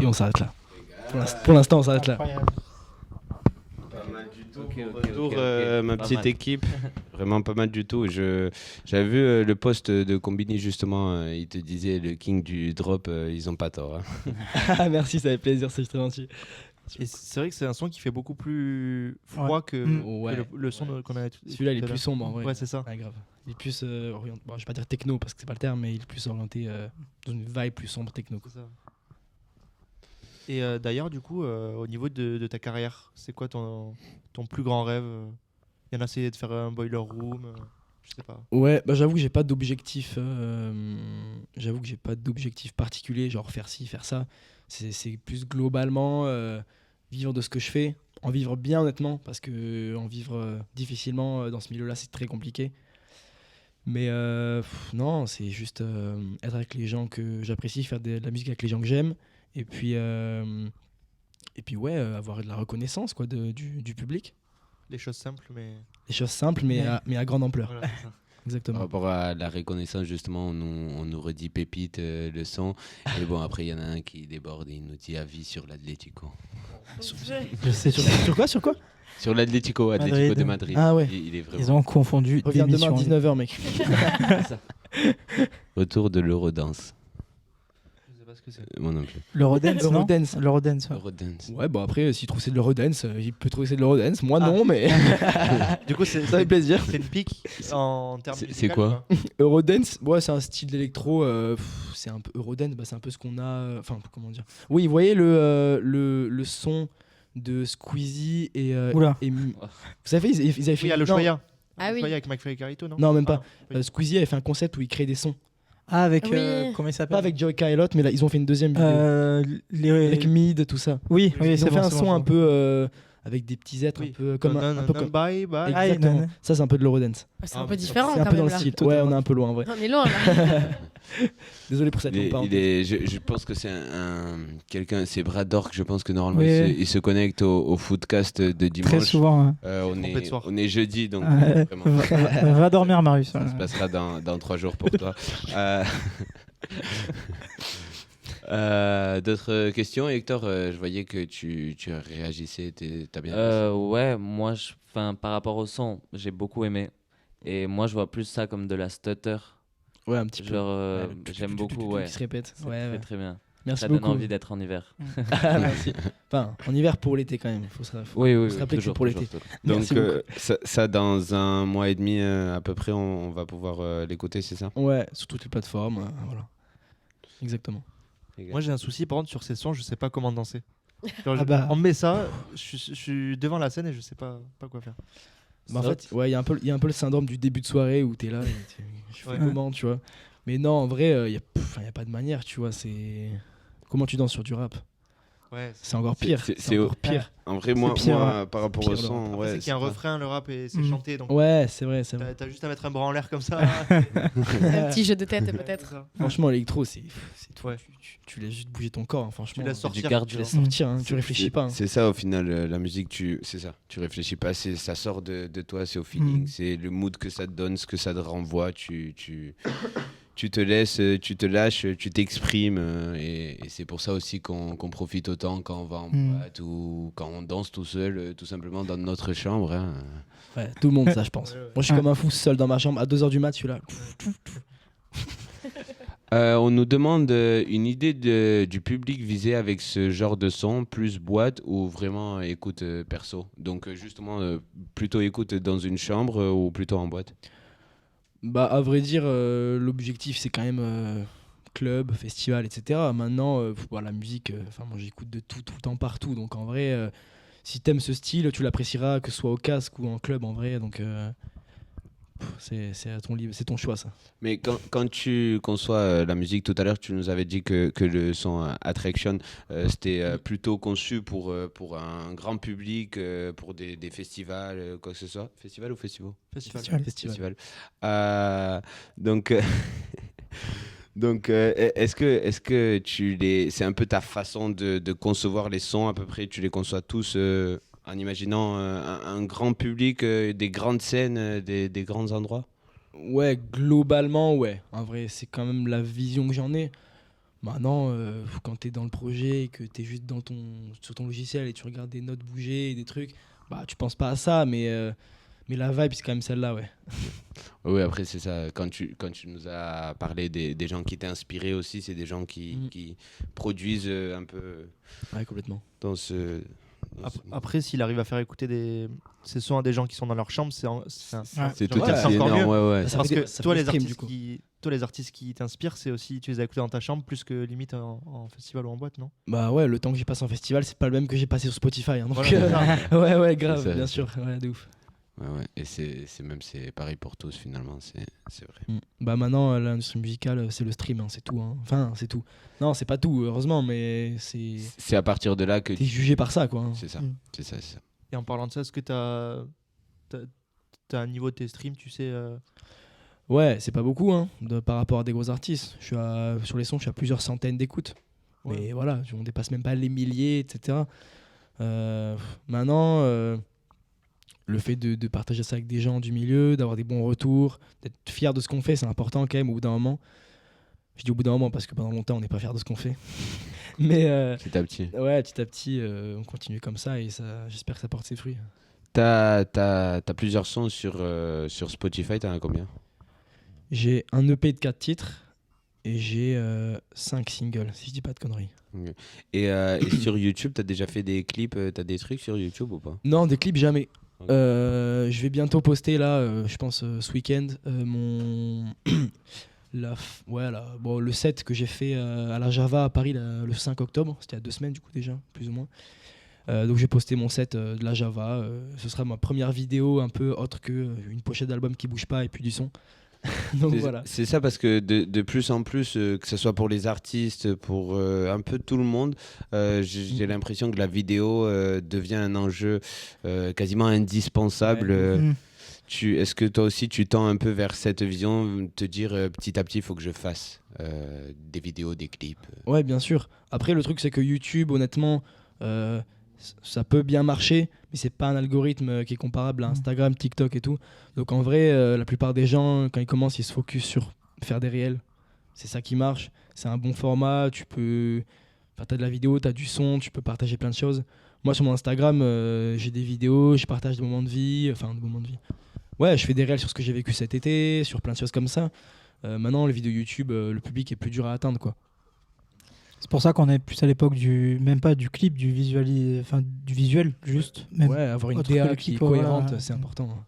Et on s'arrête là. Pour l'instant, on s'arrête là. Pas mal du tout. Ma Pas petite mal. équipe. Vraiment pas mal du tout. J'avais vu le post de Combini justement. Il te disait le king du drop, ils ont pas tort. Hein. Merci, ça fait plaisir, c'est très gentil. Et c'est vrai que c'est un son qui fait beaucoup plus froid que Ouais. le son qu'on a. Celui-là, il est tout à plus l'heure. sombre en vrai. Ouais, c'est ça. Ouais, grave. Il est plus orienté. Bon, je vais pas dire techno parce que c'est pas le terme, mais il est plus orienté dans une vibe plus sombre techno. Quoi. C'est ça. Et d'ailleurs, du coup, au niveau de ta carrière, c'est quoi ton plus grand rêve? Il y en a essayé de faire un boiler room, je sais pas. Ouais, bah j'avoue que j'ai pas d'objectif. J'avoue que j'ai pas d'objectif particulier, genre faire ci, faire ça. C'est plus globalement vivre de ce que je fais, en vivre bien honnêtement, parce que en vivre difficilement dans ce milieu-là, c'est très compliqué. Mais non, c'est juste être avec les gens que j'apprécie, faire de la musique avec les gens que j'aime, et puis ouais, avoir de la reconnaissance quoi, du public. Les choses simples, mais. Des choses simples, mais à grande ampleur. Voilà, c'est ça. Par Exactement. rapport à la reconnaissance, justement, on nous redit pépite le son. Et bon, après, il y en a un qui déborde et il nous dit avis sur l'Atlético. Je sais Sur quoi Sur l'Atlético Madrid. de Madrid. Ah ouais. Il est vraiment Ils ont confondu Reviens demain à d'émission. 19h, mec. retour de l'Eurodance. Je sais pas ce que c'est. Moi non plus. L'Eurodance, non Eurodance. L'Eurodance, ouais. Eurodance. Ouais, bon après, s'il trouve c'est de l'Eurodance, il peut trouver c'est de l'Eurodance. Moi non, mais Du coup, c'est ça fait plaisir. c'est une pique en termes. C'est musical, quoi Eurodance, ouais, c'est un style d'électro. C'est un peu Eurodance, bah, c'est un peu ce qu'on a. Enfin, comment dire. Oui, vous voyez le son de Squeezie et. Oula. Vous savez, ils avaient Oui, fait. il y a le non, Choya. Ah oui. Choya avec McFly et Carito, non? Non, même pas. Ah, oui. Squeezie avait fait un concept où il crée des sons. Ah, avec. Oui. Comment il s'appelle Pas avec Joey Carelot, mais là, ils ont fait une deuxième vidéo. Les... Avec Mid, tout ça. Oui, Ils oui, ont c'est fait bon, un c'est son bon, un c'est bon. peu avec des petits êtres, Oui. un peu comme un peu comme. Bye bye. Ah, Exactement. non. Ça, c'est un peu de l'Eurodance. C'est un Ah, peu bon. différent C'est un quand peu dans même le là. style. Ouais, on est un peu loin en vrai. On est loin là. Désolé pour cette parenthèse. Je pense que c'est quelqu'un, c'est Brad Dork, je pense que normalement Oui. il se connecte au footcast de dimanche. Très souvent. Hein. Trompé de soir. On est jeudi, donc vraiment, Va dormir, Marius. ça se passera dans 3 jours pour toi. D'autres questions, Hector? Je voyais que tu réagissais, t'as bien. Ouais, moi, par rapport au son, j'ai beaucoup aimé. Et moi, je vois plus ça comme de la stutter. Ouais, un petit peu. Genre, Ouais, j'aime beaucoup, ouais. Qui se répète. C'est Ouais, très, ouais. très bien. Merci Ça beaucoup. donne envie d'être en hiver. Merci. Enfin, en hiver pour l'été quand même. Faut se Oui, se rappeler que c'est pour l'été. Donc Merci beaucoup. ça, dans un mois et demi à peu près, on va pouvoir l'écouter, c'est ça? Ouais, sur toutes les plateformes. Voilà. Exactement. Moi, j'ai un souci, par contre, sur ces sons, je sais pas comment danser. Genre, Ah bah. On me met ça, je suis devant la scène et je sais pas quoi faire. Bah, en fait, ouais, il y a un peu le syndrome du début de soirée où t'es là, et je fais Ouais. comment, tu vois. Mais non, en vrai, il y a pas de manière, tu vois. C'est comment tu danses sur du rap. Ouais. C'est encore pire. c'est encore pire. En vrai, C'est moi, pire, par rapport pire, au le son, Après, ouais, c'est qu'il y a un pas- refrain, le rap, et c'est Mhm. chanté. Donc, Ouais, c'est vrai. t'as juste à mettre un bras en l'air comme ça. Un petit jeu de tête peut-être. Ça. Franchement, l'électro, c'est tout. Ouais. Tu laisses juste bouger ton corps, hein, franchement. Tu laisses Du sortir. cardio. Tu laisses sortir, hein, tu réfléchis pas. Hein. C'est ça au final, la musique, c'est ça. Tu réfléchis pas, ça sort de toi, c'est au feeling, Mm. c'est le mood que ça te donne, ce que ça te renvoie. Tu te laisses, tu te lâches, tu t'exprimes. Et c'est pour ça aussi qu'on profite autant quand on va en Mm. boîte ou quand on danse tout seul, tout simplement dans notre chambre. Hein. Ouais, tout le monde, ça, je pense. Ouais, ouais. Moi, je suis comme un fou seul dans ma chambre à 2h du mat, je suis là. On nous demande une idée du public visé avec ce genre de son, plus boîte ou vraiment écoute perso. Donc justement, plutôt écoute dans une chambre ou plutôt en boîte. Bah, à vrai dire, l'objectif, c'est quand même club, festival, etc. Maintenant, la musique, moi, j'écoute de tout le temps, partout. Donc, en vrai, si t'aimes ce style, tu l'apprécieras, que ce soit au casque ou en club, en vrai. Donc, c'est à ton libre, c'est ton choix, ça. Mais quand tu conçois la musique, tout à l'heure, tu nous avais dit que le son Attraction, c'était plutôt conçu pour un grand public, pour des festivals, quoi que ce soit. Festival ou festival? Festival. Festival. Donc, donc est-ce que c'est un peu ta façon de concevoir les sons à peu près, tu les conçois tous en imaginant un grand public, des grandes scènes, des grands endroits? Ouais, globalement, ouais. En vrai, c'est quand même la vision que j'en ai. Maintenant, quand t'es dans le projet et que t'es juste sur ton logiciel et tu regardes des notes bouger et des trucs, bah tu penses pas à ça, mais la vibe, c'est quand même celle-là, ouais. Oui, après, c'est ça. Quand tu nous as parlé des gens qui t'ont inspiré aussi, c'est des gens qui produisent un peu Ouais, complètement. dans ce. Après, s'il arrive à faire écouter ces sons à des gens qui sont dans leur chambre, c'est C'est j'ai tout envie de dire, à c'est fait encore énorme. mieux. Ouais, ouais. Ça Parce fait que des- ça toi, fait les des streams, artistes du coup. toi, les artistes qui t'inspirent, c'est aussi tu les as écoutés dans ta chambre plus que limite en festival ou en boîte, non? Bah ouais, le temps que j'ai passé en festival, c'est pas le même que j'ai passé sur Spotify. Hein, donc, Voilà, ouais, ouais, grave, C'est ça, bien c'est sûr. Ouais, de ouf. Ouais, ouais. Et c'est pareil pour tous, finalement. C'est vrai. Bah maintenant, l'industrie musicale, c'est le stream, hein, c'est tout. Hein. Enfin, c'est tout. Non, c'est pas tout, heureusement, mais C'est à partir de là que. t'es jugé par ça, quoi. Hein. C'est ça. Mm. C'est ça, c'est ça. Et en parlant de ça, est-ce que t'as un niveau de tes streams, tu sais Ouais, c'est pas beaucoup, hein, par rapport à des gros artistes. Sur les sons, je suis à plusieurs centaines d'écoutes. Ouais. Mais voilà, on dépasse même pas les milliers, etc. Maintenant, le fait de partager ça avec des gens du milieu, d'avoir des bons retours, d'être fier de ce qu'on fait, c'est important quand même au bout d'un moment. Je dis au bout d'un moment parce que pendant longtemps, on n'est pas fier de ce qu'on fait. Mais Petit à petit. ouais, petit à petit, on continue comme ça et j'espère que ça porte ses fruits. T'as plusieurs sons sur Spotify, t'en as combien? J'ai un EP de 4 titres et j'ai 5 singles, si je dis pas de conneries. Et sur YouTube, t'as déjà fait des clips, t'as des trucs sur YouTube ou pas? Non, des clips jamais. Ok. Je vais bientôt poster là, je pense ce week-end, mon le set que j'ai fait à la Java à Paris le 5 octobre. C'était il y a 2 semaines du coup déjà, plus ou moins. Donc j'ai posté mon set de la Java. Ce sera ma première vidéo un peu autre que une pochette d'album qui bouge pas et puis du son. Donc voilà. C'est ça parce que de plus en plus, que ce soit pour les artistes, pour un peu tout le monde, j'ai l'impression que la vidéo devient un enjeu quasiment indispensable. Ouais. Est-ce que toi aussi tu tends un peu vers cette vision, te dire petit à petit il faut que je fasse des vidéos, des clips? Ouais, bien sûr. Après, le truc, c'est que YouTube, honnêtement, ça peut bien marcher, mais c'est pas un algorithme qui est comparable à Instagram, TikTok et tout. Donc en vrai, la plupart des gens, quand ils commencent, ils se focus sur faire des réels. C'est ça qui marche. C'est un bon format. T'as de la vidéo, t'as du son, tu peux partager plein de choses. Moi, sur mon Instagram, j'ai des vidéos, je partage des moments de vie. Ouais, je fais des réels sur ce que j'ai vécu cet été, sur plein de choses comme ça. Maintenant, les vidéos YouTube, le public est plus dur à atteindre, quoi. C'est pour ça qu'on est plus à l'époque même pas du clip, du visuel, juste. Même Ouais, avoir une autre que DA le qui est clip, voilà. cohérente, c'est important.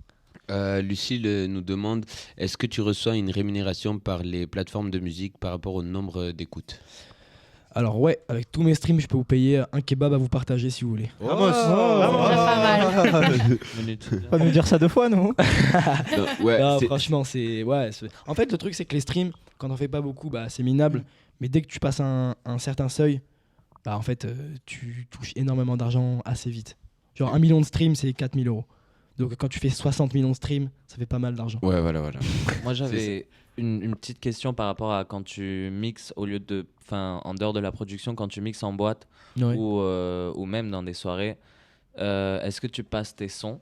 Lucille nous demande, est-ce que tu reçois une rémunération par les plateformes de musique par rapport au nombre d'écoutes? Alors ouais, avec tous mes streams, je peux vous payer un kebab à vous partager si vous voulez. Vamos. Déjà pas mal. Pas nous dire ça 2 fois, non? Ouais, Non, c'est- franchement, En fait, le truc, c'est que les streams, quand on fait pas beaucoup, bah, c'est minable. Mais dès que tu passes un certain seuil, bah, en fait, tu touches énormément d'argent assez vite. Genre 1 million de streams, c'est 4 000 €. Donc quand tu fais 60 millions de streams, ça fait pas mal d'argent. Ouais, voilà. Moi, j'avais une petite question par rapport à quand tu mixes en dehors de la production, quand tu mixes en boîte Ouais. ou même dans des soirées. Est-ce que tu passes tes sons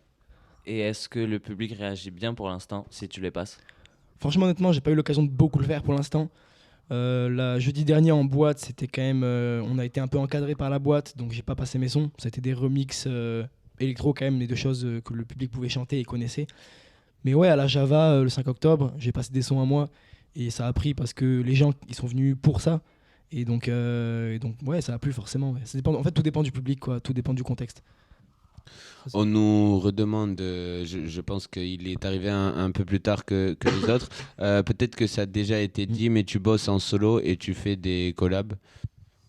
et est-ce que le public réagit bien pour l'instant si tu les passes? Franchement, honnêtement, j'ai pas eu l'occasion de beaucoup le faire pour l'instant. Jeudi dernier en boîte, c'était quand même. On a été un peu encadré par la boîte, donc j'ai pas passé mes sons. Ça a été des remixes électro quand même, les 2 choses que le public pouvait chanter et connaissait. Mais ouais, à la Java, le 5 octobre, j'ai passé des sons à moi et ça a pris parce que les gens ils sont venus pour ça. Et donc ouais, ça a plu forcément. Ouais. Ça dépend, en fait, tout dépend du public, quoi. Tout dépend du contexte. On nous redemande, je pense qu'il est arrivé un peu plus tard que les autres. Peut-être que ça a déjà été dit, mais tu bosses en solo et tu fais des collabs.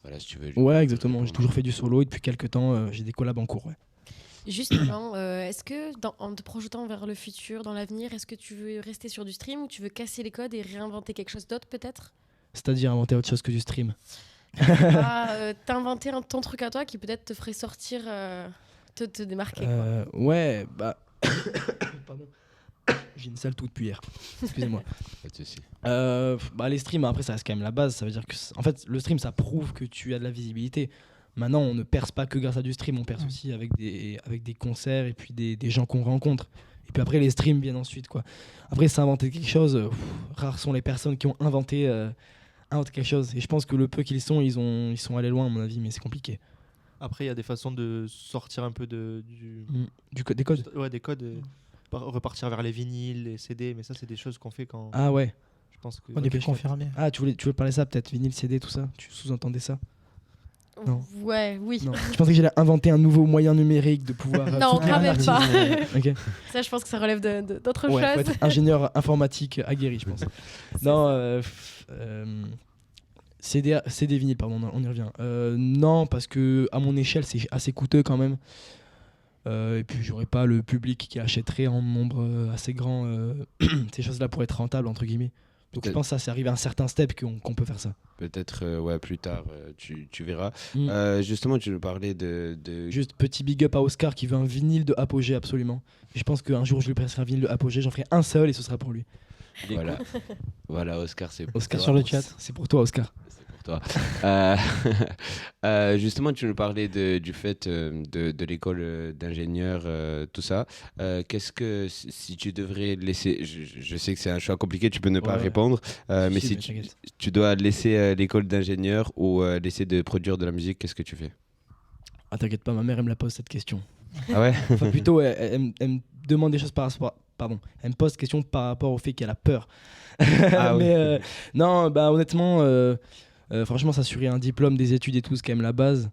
Voilà, si tu veux. Ouais, exactement. J'ai toujours fait du solo et depuis quelques temps, j'ai des collabs en cours. Ouais. Justement, est-ce que en te projetant vers le futur, dans l'avenir, est-ce que tu veux rester sur du stream ou tu veux casser les codes et réinventer quelque chose d'autre peut-être? C'est-à-dire inventer autre chose que du stream. T'inventer ton truc à toi qui peut-être te ferait sortir, te démarquer. Quoi. Ouais, bah. Pardon. J'ai une sale toux depuis hier. Excusez-moi. Pas de souci. Les streams, après, ça reste quand même la base. Ça veut dire que, en fait, le stream, ça prouve que tu as de la visibilité. Maintenant, on ne perce pas que grâce à du stream, on perce aussi avec des concerts et puis des gens qu'on rencontre. Et puis après, les streams viennent ensuite, quoi. Après, s'inventer quelque chose, rares sont les personnes qui ont inventé quelque chose. Et je pense que le peu qu'ils sont, ils sont allés loin, à mon avis, mais c'est compliqué. Après, il y a des façons de sortir un peu des codes. Des codes. Ouais, des codes. repartir vers les vinyles, les CD, mais ça, c'est des choses qu'on fait quand. Ah ouais. Je pense que. On est Ok, plus je capte. confirmé. Ah, tu voulais parler de ça peut-être, vinyle, CD, tout ça. Tu sous-entendais ça? Non. Ouais, oui. Non. Je pensais que j'allais inventer un nouveau moyen numérique de pouvoir. Non, soutenir quand un même artiste. pas. Ok. Ça, je pense que ça relève d'autres Ouais, faut choses. être ingénieur informatique aguerri, je pense. Non, CD vinyle, pardon, on y revient. Non, parce que à mon échelle, c'est assez coûteux quand même. Et puis, j'aurais pas le public qui achèterait en nombre assez grand ces choses-là pour être rentable, entre guillemets. Donc, je Peut-être. pense que ça, c'est arrivé à un certain step qu'on peut faire ça. Peut-être ouais, plus tard, tu verras. Mm. Justement, tu nous parlais de... Juste petit big up à Oscar qui veut un vinyle de Apogée absolument. Et je pense qu'un jour, je lui presserai un vinyle de Apogée. J'en ferai un seul et ce sera pour lui. Voilà, voilà Oscar, c'est pour Oscar toi. sur le chat. C'est pour toi, Oscar. C'est pour toi. Justement, tu nous parlais du fait de l'école d'ingénieur, tout ça. Qu'est-ce que, si tu devrais laisser, je sais que c'est un choix compliqué, tu peux ne pas Ouais. répondre, mais si t'inquiète. tu dois laisser l'école d'ingénieur ou laisser de produire de la musique, qu'est-ce que tu fais? Ah, t'inquiète pas, ma mère, elle me la pose cette question. Ah ouais? Enfin, plutôt, elle me demande des choses par rapport. Pardon, elle me pose cette question par rapport au fait qu'elle a peur. Ah oui. Mais non, bah honnêtement, franchement, s'assurer un diplôme, des études et tout, c'est quand même la base.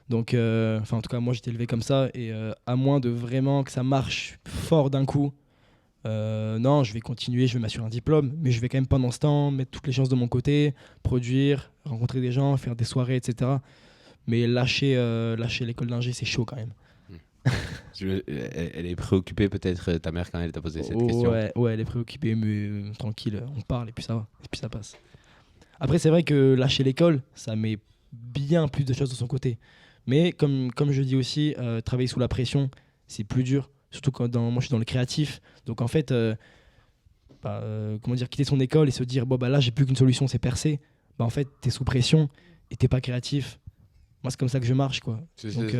Donc, enfin, en tout cas, moi, j'étais élevé comme ça. Et à moins de vraiment que ça marche fort d'un coup, non, je vais continuer, je vais m'assurer un diplôme. Mais je vais quand même, pendant ce temps, mettre toutes les chances de mon côté, produire, rencontrer des gens, faire des soirées, etc. Mais lâcher l'école d'ingé, c'est chaud quand même. Elle est préoccupée peut-être, ta mère, quand elle t'a posé cette question. Ouais, elle est préoccupée, mais tranquille, on parle et puis ça va, et puis ça passe. Après, c'est vrai que lâcher l'école, ça met bien plus de choses de son côté. Mais comme je dis aussi, travailler sous la pression, c'est plus dur. Surtout quand moi je suis dans le créatif. Donc en fait, comment dire, quitter son école et se dire, bon bah là j'ai plus qu'une solution, c'est percer. Bah en fait, t'es sous pression et t'es pas créatif. Moi, c'est comme ça que je marche, quoi. Donc,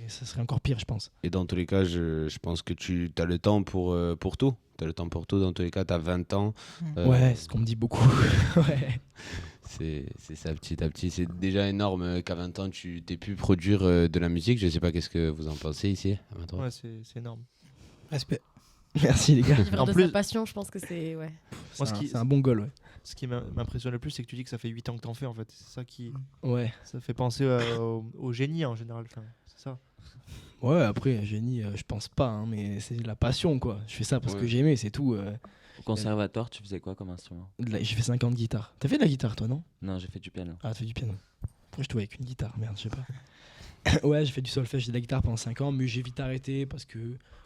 ça serait encore pire, je pense. Et dans tous les cas, je pense que tu as le temps pour tout. Tu as le temps pour tout. Dans tous les cas, tu as 20 ans. Ouais, c'est ce qu'on me dit beaucoup. Ouais. C'est ça, petit à petit. C'est déjà énorme qu'à 20 ans, tu t'aies pu produire de la musique. Je sais pas qu'est-ce que vous en pensez ici, à 23. Ouais, c'est énorme. Respect. Merci, les gars. Vivre En de plus- sa passion, je pense que c'est. Ouais. Moi, C'est un bon goal, ouais. Ce qui m'impressionne le plus, c'est que tu dis que ça fait 8 ans que t'en fais, en fait. C'est ça qui. Ouais. Ça fait penser au génie, en général. Enfin, c'est ça. Ouais, après, génie, je pense pas, hein, mais c'est de la passion, quoi. Je fais ça parce Ouais. que j'aimais, c'est tout. Au conservatoire, tu faisais quoi comme instrument? J'ai fait 5 ans de guitare. T'as fait de la guitare, toi, non? Non, j'ai fait du piano. Ah, t'as fait du piano. Pourquoi je te vois avec une guitare? Merde, je sais pas. Ouais, j'ai fait du solfège, j'ai de la guitare pendant 5 ans, mais j'ai vite arrêté parce que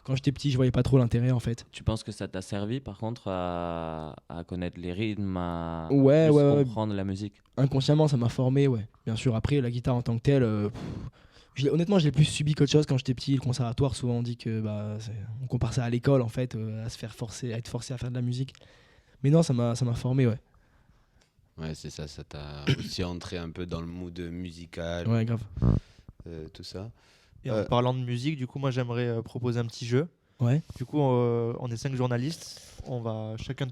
quand j'étais petit, je voyais pas trop l'intérêt, en fait. Tu penses que ça t'a servi par contre à connaître les rythmes, à Ouais, plus ouais. comprendre la musique? Inconsciemment, ça m'a formé, ouais. Bien sûr, après, la guitare en tant que telle, honnêtement, je l'ai plus subi qu'autre chose quand j'étais petit. Le conservatoire, souvent, on dit que on compare ça à l'école, en fait, à se faire forcer, à être forcé à faire de la musique. Mais non, ça m'a formé, ouais. Ouais, c'est ça. Ça t'a aussi entré un peu dans le mood musical, Ouais, grave. tout ça. Et en parlant de musique, du coup, moi, j'aimerais proposer un petit jeu. Ouais. Du coup, on est 5 journalistes. On va chacun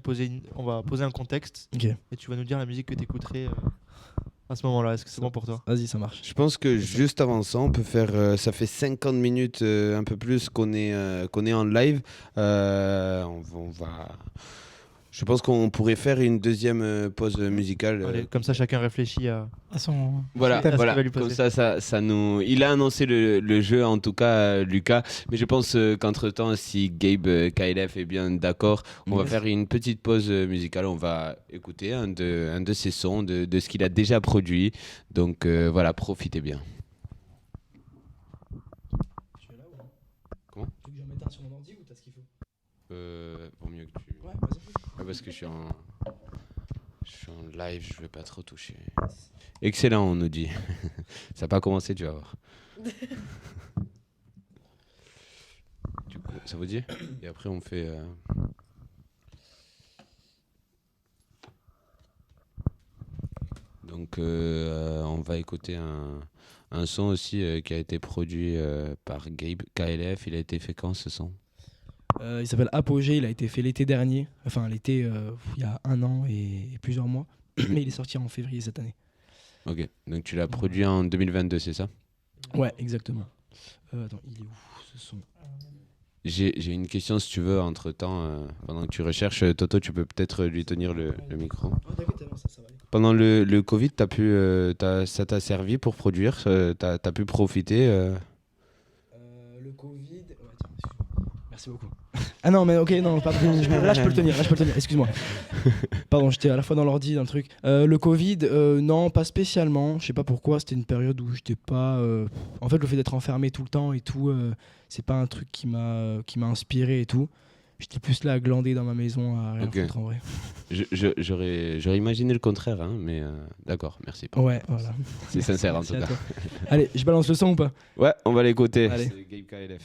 on va poser un contexte. Ok. Et tu vas nous dire la musique que tu écouterais à ce moment-là. Est-ce que c'est bon pour toi? Vas-y, ça marche. Je pense que juste avant ça, on peut faire. Ça fait 50 minutes, un peu plus qu'on est en live. On va. Je pense qu'on pourrait faire une deuxième pause musicale. Allez, comme ça, chacun réfléchit à. À son... Voilà, Parce qu'il voilà. va lui Comme poser. ça nous. Il a annoncé le jeu, en tout cas, Lucas. Mais je pense qu'entre-temps, si Gabe KLF est bien d'accord, on va Yes. faire une petite pause musicale. On va écouter un de ses sons, de ce qu'il a déjà produit. Donc voilà, profitez bien. Comment? Tu veux que j'en mette un sur mon ordi ou t'as ce qu'il faut? Vaut mieux que tu. Ouais, vas-y. Ouais, parce que je suis en live, je vais pas trop toucher. Excellent, on nous dit. Ça n'a pas commencé, tu vas voir. Du coup, ça vous dit? Et après, on fait. Donc, on va écouter un son aussi qui a été produit par Gabe KLF. Il a été fait quand ce son? Il s'appelle Apogée, il a été fait l'été dernier, enfin l'été il y a 1 an et plusieurs mois, mais il est sorti en février cette année. Ok, donc tu l'as produit en 2022, c'est ça? Ouais, exactement. Attends, il est où ce son? J'ai une question si tu veux, entre-temps, pendant que tu recherches. Toto, tu peux peut-être lui tenir le micro. Ça va aller. Pendant le Covid, ça t'a servi pour produire t'as pu profiter Le Covid. Ouais, tiens, excuse-moi. Merci beaucoup. Ah non, mais ok, non, pardon, là je peux le tenir, excuse-moi. Pardon, j'étais à la fois dans l'ordi, dans le truc. Le Covid, non, pas spécialement. Je sais pas pourquoi, c'était une période où j'étais pas. En fait, le fait d'être enfermé tout le temps et tout, c'est pas un truc qui m'a inspiré et tout. J'étais plus là à glander dans ma maison, à rien Ok. foutre en vrai. J'aurais imaginé le contraire, hein, mais d'accord, merci. Ouais, voilà. C'est sincère en tout Merci à cas. toi. Allez, je balance le son ou pas? Ouais, on va l'écouter. Allez. C'est Gabe KLF.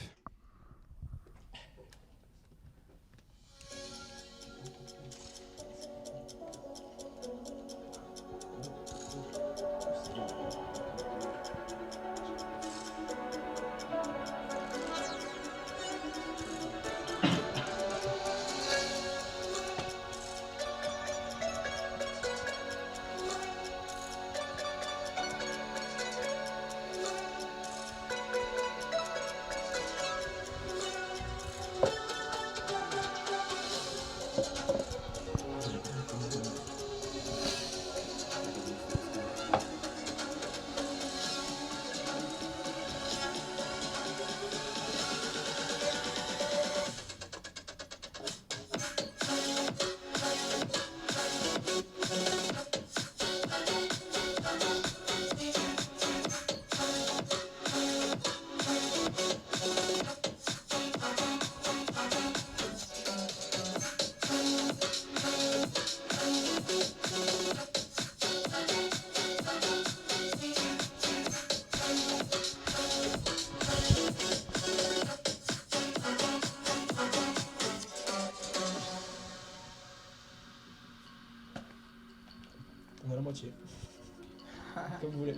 On a la moitié. Comme vous voulez.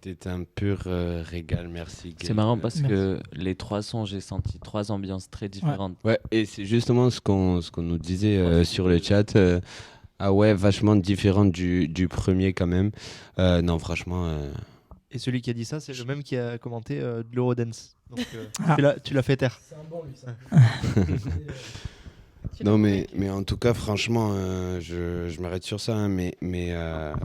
C'était un pur régal, merci. C'est Gabe. marrant parce Merci. que les trois sons, j'ai senti trois ambiances très différentes. Ouais, et c'est justement ce qu'on nous disait sur le chat. Ah ouais, vachement différent du premier quand même. Non, franchement. Et celui qui a dit ça, c'est le même qui a commenté de l'Eurodance. Donc Ah. tu l'as fait taire. C'est un bon, lui, ça. Non, mais en tout cas, franchement, je m'arrête sur ça. Hein, mais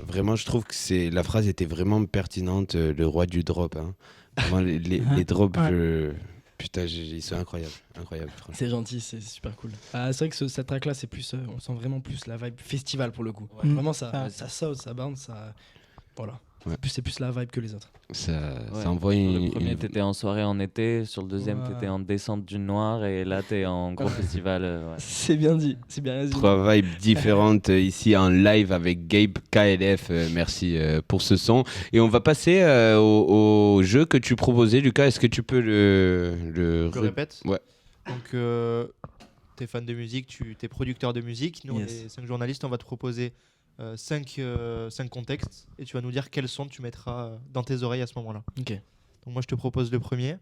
vraiment, je trouve que la phrase était vraiment pertinente. Le roi du drop. Hein. Vraiment, les drops, Ouais. putain, ils sont incroyables. Incroyables, franchement. C'est gentil, c'est super cool. Ah, c'est vrai que cette track là, c'est plus, on sent vraiment plus la vibe festival pour le coup. Mm. Vraiment, ça Ah. saute, ça bounce, ça. Voilà. Ouais. C'est plus la vibe que les autres. Ça Ouais. envoie Sur une. le premier, t'étais en soirée en été. Sur le deuxième, Ouais. t'étais en descente du noir. Et là, t'es en gros festival. Ouais. C'est bien dit, c'est bien résumé. Trois vibes différentes ici en live avec Gabe KLF. Merci pour ce son. Et on va passer au jeu que tu proposais, Lucas. Est-ce que tu peux le Je le répète. Ouais. Donc, tu es fan de musique, tu es producteur de musique. Nous, Yes. les 5 journalistes, on va te proposer 5 contextes et tu vas nous dire quel son tu mettras dans tes oreilles à ce moment-là. Ok. Donc, moi, je te propose le premier.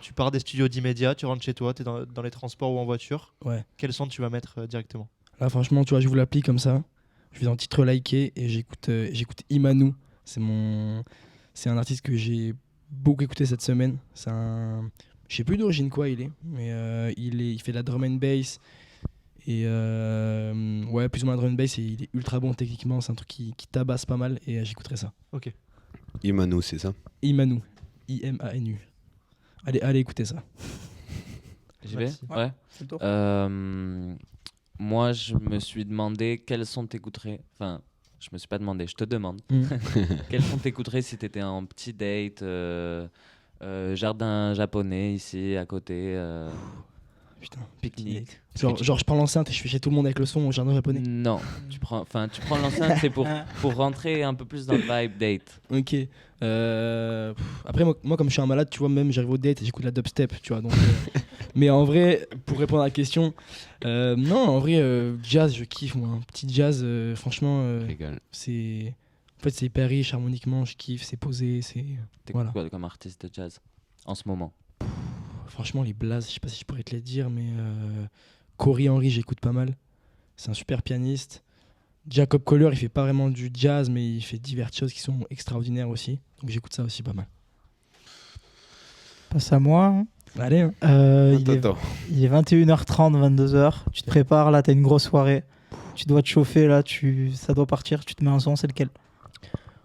Tu pars des studios d'immédiat, tu rentres chez toi, tu es dans les transports ou en voiture. Ouais. Quel son tu vas mettre directement? Là, franchement, tu vois, je vous l'appli comme ça. Je vais dans le titre liké et j'écoute Imanu. C'est un artiste que j'ai beaucoup écouté cette semaine. Je sais plus d'origine quoi il est, mais il fait de la drum and bass Et ouais, plus ou moins drum and bass, et il est ultra bon techniquement, c'est un truc qui tabasse pas mal, et j'écouterai ça. Ok. Imanu, c'est ça? Imanu, I-M-A-N-U. Allez écouter ça. J'y vais? Merci. Ouais. C'est le tour. Moi, je me suis demandé quels sont t'écouterais. Enfin, je me suis pas demandé, je te demande. Quels sont t'écouterais si t'étais en petit date, jardin japonais ici à côté, Putain. pique-nique. Genre je prends l'enceinte et je fais chez tout le monde avec le son au jardin japonais. Non, tu prends l'enceinte, c'est pour rentrer un peu plus dans le vibe date. Ok. Après, moi, comme je suis un malade, tu vois, même j'arrive au date et j'écoute la dubstep, tu vois. Donc, mais en vrai, pour répondre à la question, non, en vrai, jazz, je kiffe, moi. Un petit jazz, franchement, Régale. c'est. En fait, c'est hyper riche harmoniquement, je kiffe, c'est posé, c'est. T'écoutes Voilà. quoi comme artiste de jazz en ce moment? Franchement, les blazes, je sais pas si je pourrais te les dire, mais Cory Henry, j'écoute pas mal. C'est un super pianiste. Jacob Collier, il fait pas vraiment du jazz, mais il fait diverses choses qui sont extraordinaires aussi. Donc j'écoute ça aussi pas mal. Passe à moi. Hein. Allez, hein. Attends. Il est 21h30, 22h. Tu te prépares, là, t'as une grosse soirée. Tu dois te chauffer, là, ça doit partir. Tu te mets un son, c'est lequel?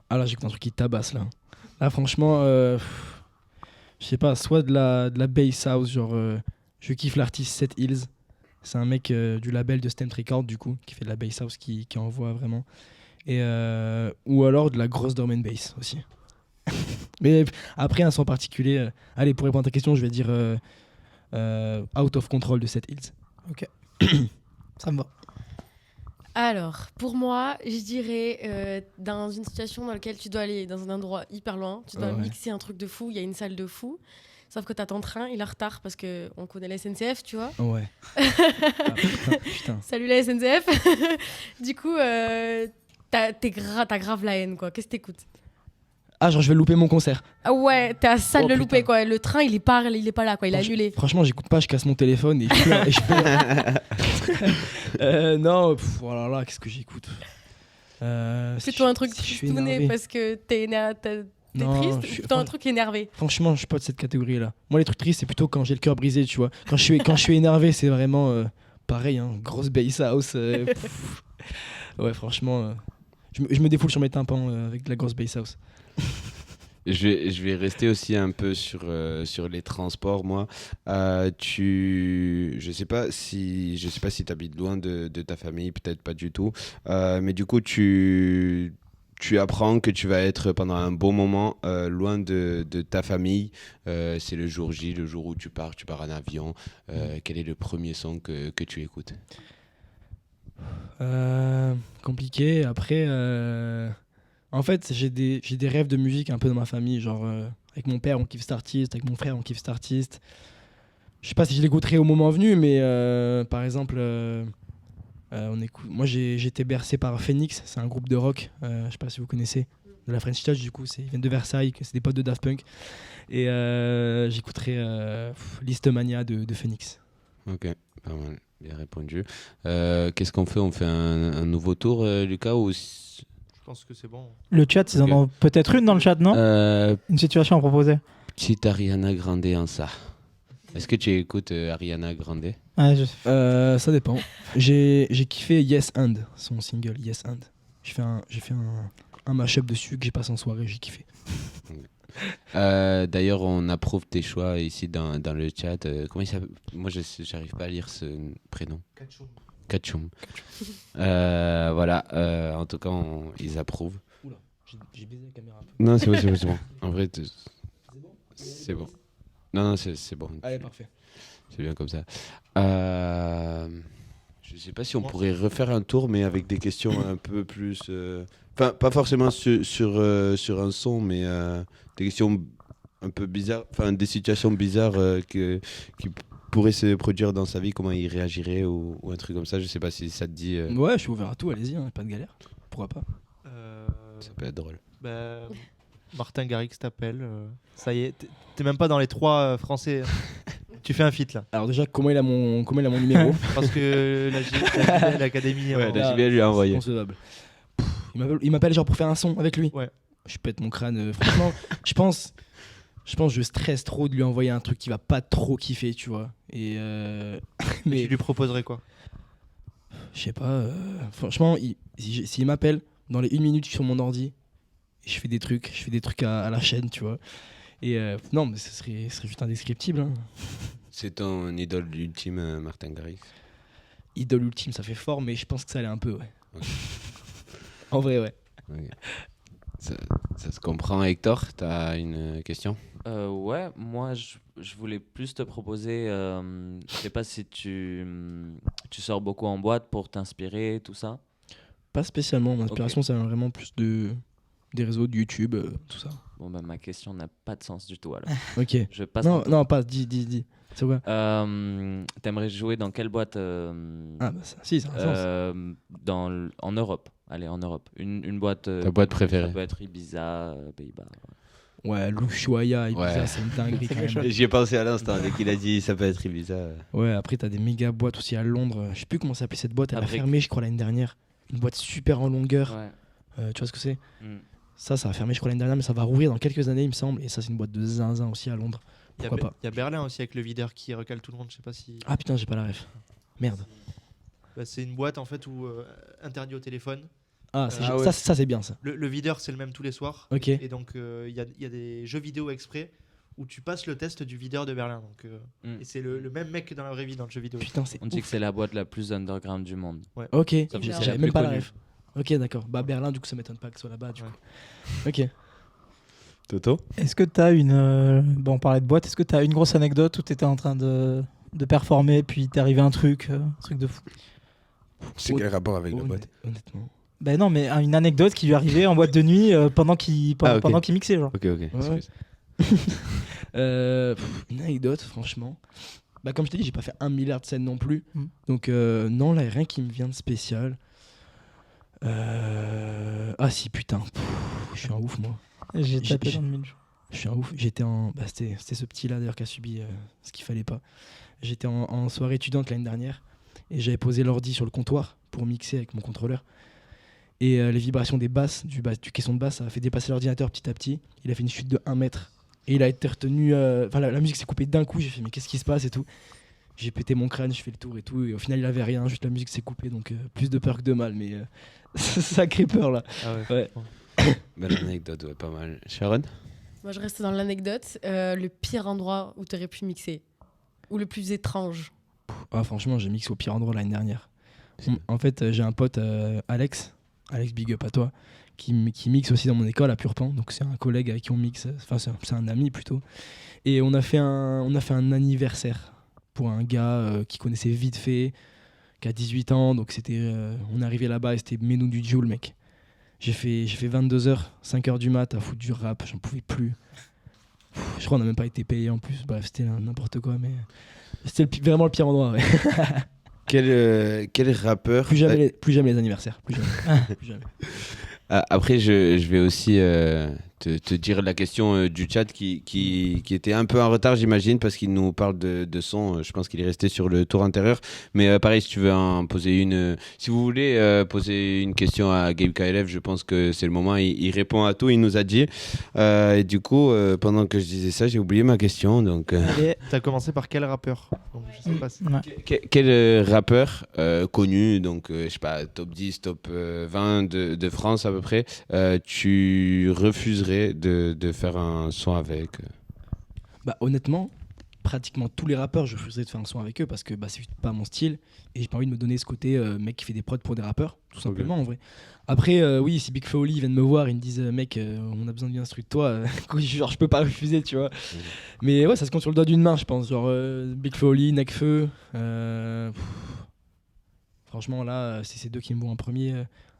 Ah là, j'écoute un truc qui tabasse là. Là, franchement, je sais pas, soit de la bass house, genre je kiffe l'artiste Seth Hills. C'est un mec du label de Stamp Records, du coup, qui fait de la bass house, qui envoie vraiment. Et, ou alors de la grosse drum and bass aussi. Mais après, un son particulier. Allez, pour répondre à ta question, je vais dire Out of Control de Seth Hills. Ok. Ça me va. Alors, pour moi, je dirais dans une situation dans laquelle tu dois aller dans un endroit hyper loin, tu dois Ouais. mixer un truc de fou, il y a une salle de fou, sauf que t'as ton train, il est en retard parce qu'on connaît la SNCF, tu vois. Ouais. Putain. Salut la SNCF. Du coup, t'as grave la haine, quoi. Qu'est-ce que t'écoutes? Ah, genre je vais louper mon concert. Ah ouais, t'es à ça de Oh, le louper, putain. quoi. Le train, il est pas là, quoi. Il a annulé. Franchement, j'écoute pas, je casse mon téléphone et je pleure. Non, oh là là, qu'est-ce que j'écoute Plutôt un truc si je suis tristouné énervé. parce que t'es Non, triste, je suis- ou plutôt un truc énervé. Franchement, je suis pas de cette catégorie-là. Moi, les trucs tristes, c'est plutôt quand j'ai le cœur brisé, tu vois. Quand je suis énervé, c'est vraiment pareil, hein, grosse bass house. Pff. Ouais, franchement, je me défoule sur mes tympans avec de la grosse bass house. Je vais rester aussi un peu sur les transports, moi. Je sais pas si tu habites loin de ta famille, peut-être pas du tout. Mais du coup, tu apprends que tu vas être pendant un bon moment loin de ta famille. C'est le jour J, le jour où tu pars en avion. Quel est le premier son que tu écoutes? Compliqué. Après, en fait, j'ai des rêves de musique un peu dans ma famille. Genre, avec mon père, on kiffe cet artiste. Avec mon frère, on kiffe cet artiste. Je sais pas si je l'écouterai au moment venu, mais par exemple, moi, j'ai été bercé par Phoenix. C'est un groupe de rock. Je sais pas si vous connaissez. De la French Touch, du coup. Ils viennent de Versailles. C'est des potes de Daft Punk. Et j'écouterai Listomania de Phoenix. Ok, pas mal, bien répondu. Qu'est-ce qu'on fait? On fait un nouveau tour, Lucas, ou Je pense que c'est bon. Le chat, ils en Ok. ont peut-être une dans le chat, non? Une situation à proposer. petite Ariana Grande en ça? Est-ce que tu écoutes Ariana Grande? Ouais, Ça dépend. J'ai kiffé Yes and, son single Yes and. J'ai fait un mashup dessus que j'ai passé en soirée, j'ai kiffé. D'ailleurs, on approuve tes choix ici dans le chat. Comment il s'appelle? Moi, j'arrive pas à lire ce prénom. Kachum. Voilà. En tout cas, ils approuvent. Oula, j'ai baisé la caméra un peu. Non, c'est bon, c'est bon. En vrai, c'est bon. Non, c'est bon. Allez, parfait. C'est bien comme ça. Je sais pas si on pourrait refaire un tour, mais avec des questions un peu plus. Enfin, pas forcément sur un son, mais des questions un peu bizarres. Enfin, des situations bizarres qui pourraient se produire dans sa vie, comment il réagirait ou un truc comme ça. Je sais pas si ça te dit. Ouais, je suis ouvert à tout, allez-y, hein, pas de galère. Pourquoi pas? Ça peut être drôle. Bah, Martin Garrix t'appelle. Ça y est, t'es même pas dans les 3 français. Tu fais un feat là. Alors déjà, comment il a mon numéro? Parce que l'Académie. Ouais, la JBL lui a envoyé. C'est inconcevable. Pff, il m'appelle genre pour faire un son avec lui. Ouais. Je pète mon crâne. Franchement, je pense je stresse trop de lui envoyer un truc qui va pas trop kiffer, tu vois. Et Mais tu lui proposerais quoi? Je sais pas. Franchement, s'il m'appelle, dans les 1 minute, je suis sur mon ordi. Et je fais des trucs à la chaîne, tu vois. Et non, mais ce serait juste indescriptible. Hein. C'est ton idole ultime, Martin Garrix. Idole ultime, ça fait fort, mais je pense que ça allait un peu, ouais. Ok. En vrai, ouais. Ok. Ça se comprend, Hector. T'as une question? Ouais, moi je voulais plus te proposer, je sais pas si tu sors beaucoup en boîte pour t'inspirer, tout ça. Pas spécialement. Mon inspiration, ça vient vraiment plus des réseaux de YouTube, tout ça. Bon, bah ma question n'a pas de sens du tout alors. Ok. Je passe. Non, pas. Dis. C'est quoi? T'aimerais jouer dans quelle boîte Ah, bah ça, si, ça a un sens. en Europe. Allez, en Europe. Une boîte. Ta boîte préférée? Ça peut être Ibiza, Pays-Bas. Ouais, l'Ushuaïa, Ibiza, Ouais. c'est une dinguerie quand même. J'y ai pensé à l'instant, dès qu'il a dit ça peut être Ibiza. Ouais, après, t'as des méga boîtes aussi à Londres. Je sais plus comment s'appelait cette boîte. Elle a Après- fermé, je crois, l'année dernière. Une boîte super en longueur. Ouais. Tu vois ce que c'est? Mm. Ça a fermé, je crois, l'année dernière, mais ça va rouvrir dans quelques années, il me semble. Et ça, c'est une boîte de zinzin aussi à Londres. Pourquoi pas? Il y a Berlin aussi avec le videur qui recale tout le monde. Je sais pas si. Ah putain, j'ai pas la ref. Merde. Bah, c'est une boîte en fait où interdit au téléphone. Ah, Ah ouais. ça, c'est bien ça. Le videur, c'est le même tous les soirs. Ok. Et donc, il y a des jeux vidéo exprès où tu passes le test du videur de Berlin. Donc, Mm. et c'est le même mec que dans la vraie vie dans le jeu vidéo. Putain, c'est On dit ouf. que c'est la boîte la plus underground du monde. Ok, Ça veut dire j'avais la même plus pas la connue. ref. Ok, d'accord. Bah, Berlin, du coup, ça m'étonne pas que ce soit là-bas, du Ouais. coup. Ok. Toto? Est-ce que tu as une. Bon, on parlait de boîte. Est-ce que tu as une grosse anecdote où tu étais en train de performer, puis t'es arrivé un truc de fou? C'est quel rapport avec la Honnêt- boîte? Honnêtement. Ben non, mais une anecdote qui lui est arrivée en boîte de nuit pendant qu'il Ah, ok. pendant qu'il mixait, genre. Ok, excuse. Une anecdote, franchement. Bah, comme je t'ai dit, j'ai pas fait 1 milliard de scènes non plus. Mm. Donc, non, là, y a rien qui me vient de spécial. Ah, si, putain. Je suis un ouf, moi. J'ai J'ai- tapé j'ai- dans le mille. Je suis un ouf. J'étais en. Bah, c'était ce petit-là, d'ailleurs, qui a subi ce qu'il fallait pas. J'étais en soirée étudiante l'année dernière. Et j'avais posé l'ordi sur le comptoir pour mixer avec mon contrôleur. Et les vibrations des basses, du caisson de basse, ça a fait dépasser l'ordinateur petit à petit. Il a fait une chute de 1 mètre. Et il a été retenu. Enfin, la musique s'est coupée d'un coup. J'ai fait, mais qu'est-ce qui se passe et tout. J'ai pété mon crâne, je fais le tour et tout. Et au final, il avait rien. Juste la musique s'est coupée. Donc, plus de peur que de mal. Mais sacrée peur là. Ah Ouais. Belle anecdote, ouais, pas mal. Sharon? Moi, je reste dans l'anecdote. Le pire endroit où tu aurais pu mixer. Ou le plus étrange. Ah, franchement, j'ai mixé au pire endroit l'année dernière. En fait, j'ai un pote, Alex Big Up à toi, qui mixe aussi dans mon école à Purpan. Donc c'est un collègue avec qui on mixe, enfin c'est un ami plutôt. Et on a fait un anniversaire pour un gars qui connaissait vite fait, qui a 18 ans. Donc c'était, on est arrivé là-bas et c'était Menou du Joule, mec. J'ai fait 22h, 5h du mat à foutre du rap, j'en pouvais plus. Je crois qu'on n'a même pas été payé en plus. Bref, c'était n'importe quoi, mais c'était vraiment le pire endroit. Ouais. Quel rappeur? Plus jamais les anniversaires. Plus jamais. Plus jamais. Après, je vais aussi te dire la question du chat qui était un peu en retard, j'imagine, parce qu'il nous parle de son. Je pense qu'il est resté sur le tour intérieur. Mais pareil, si tu veux en poser une, si vous voulez poser une question à Gabe KLF, je pense que c'est le moment. Il répond à tout, il nous a dit. Et du coup, pendant que je disais ça, j'ai oublié ma question. Donc, Et- T'as commencé par quel rappeur? Donc, je sais pas si- Ouais. quel rappeur connu, donc je sais pas, top 10, top 20 de France à peu près, tu refuserais de faire un son avec? Bah, honnêtement, pratiquement tous les rappeurs, je refuserais de faire un son avec eux parce que bah, c'est pas mon style et j'ai pas envie de me donner ce côté mec qui fait des prods pour des rappeurs, tout simplement en vrai. Après, oui, si Big Flo Oli viennent me voir, ils me disent mec, on a besoin d'une instru de toi, genre je peux pas refuser, tu vois. Mais ouais, ça se compte sur le doigt d'une main, je pense. Genre Big Flo Oli, Nekfeu. Franchement, là, c'est ces deux qui me vont en premier.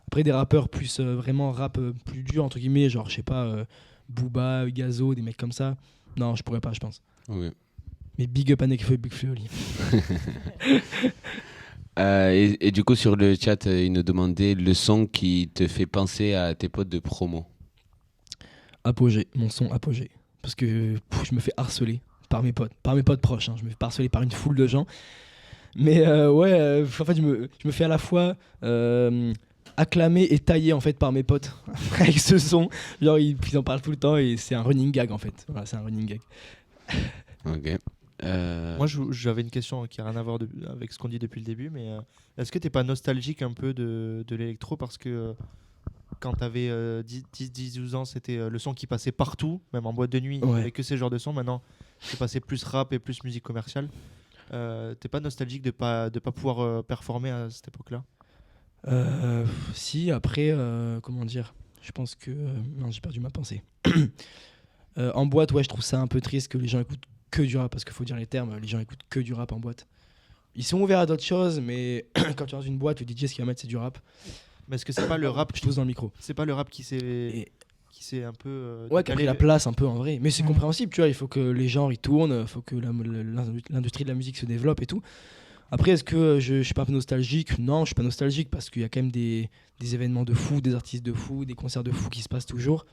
Après, des rappeurs plus vraiment rap plus dur, entre guillemets, genre je sais pas, Booba, Gazo, des mecs comme ça. Non, je pourrais pas, je pense. Oui. Mais big up à Nekfeu et Big Flo Oli. Et du coup, sur le chat, il nous demandait le son qui te fait penser à tes potes de promo. Apogée, mon son Apogée. Parce que je me fais harceler par mes potes proches. Hein. Je me fais harceler par une foule de gens. Mais ouais, en fait, je me fais à la fois acclamer et tailler en fait par mes potes avec ce son. Genre, ils en parlent tout le temps et c'est un running gag en fait. Voilà, c'est un running gag. Ok. Moi, j'avais une question qui n'a rien à voir avec ce qu'on dit depuis le début, mais est-ce que tu n'es pas nostalgique un peu de l'électro parce que quand tu avais 10-12 ans, c'était le son qui passait partout, même en boîte de nuit, il n'y Ouais. avait que ces genres de sons. Maintenant, c'est passé plus rap et plus musique commerciale. T'es pas nostalgique de pas pouvoir performer à cette époque-là? Si, après, comment dire, je pense que... non, j'ai perdu ma pensée. En boîte, ouais, je trouve ça un peu triste que les gens écoutent que du rap, parce qu'il faut dire les termes, les gens écoutent que du rap en boîte. Ils sont ouverts à d'autres choses, mais quand tu es dans une boîte, le DJ, ce qu'il va mettre, c'est du rap. Mais est-ce que c'est pas le rap Je tousse dans le micro. C'est pas le rap qui s'est Et- un peu Ouais, qui a pris la place un peu en vrai. Mais c'est Mhm. compréhensible, tu vois, il faut que les genres ils tournent, il faut que l'industrie de la musique se développe et tout. Après, est-ce que je suis pas un peu nostalgique? Non, je suis pas nostalgique parce qu'il y a quand même des événements de fou, des artistes de fou, des concerts de fou qui se passent toujours.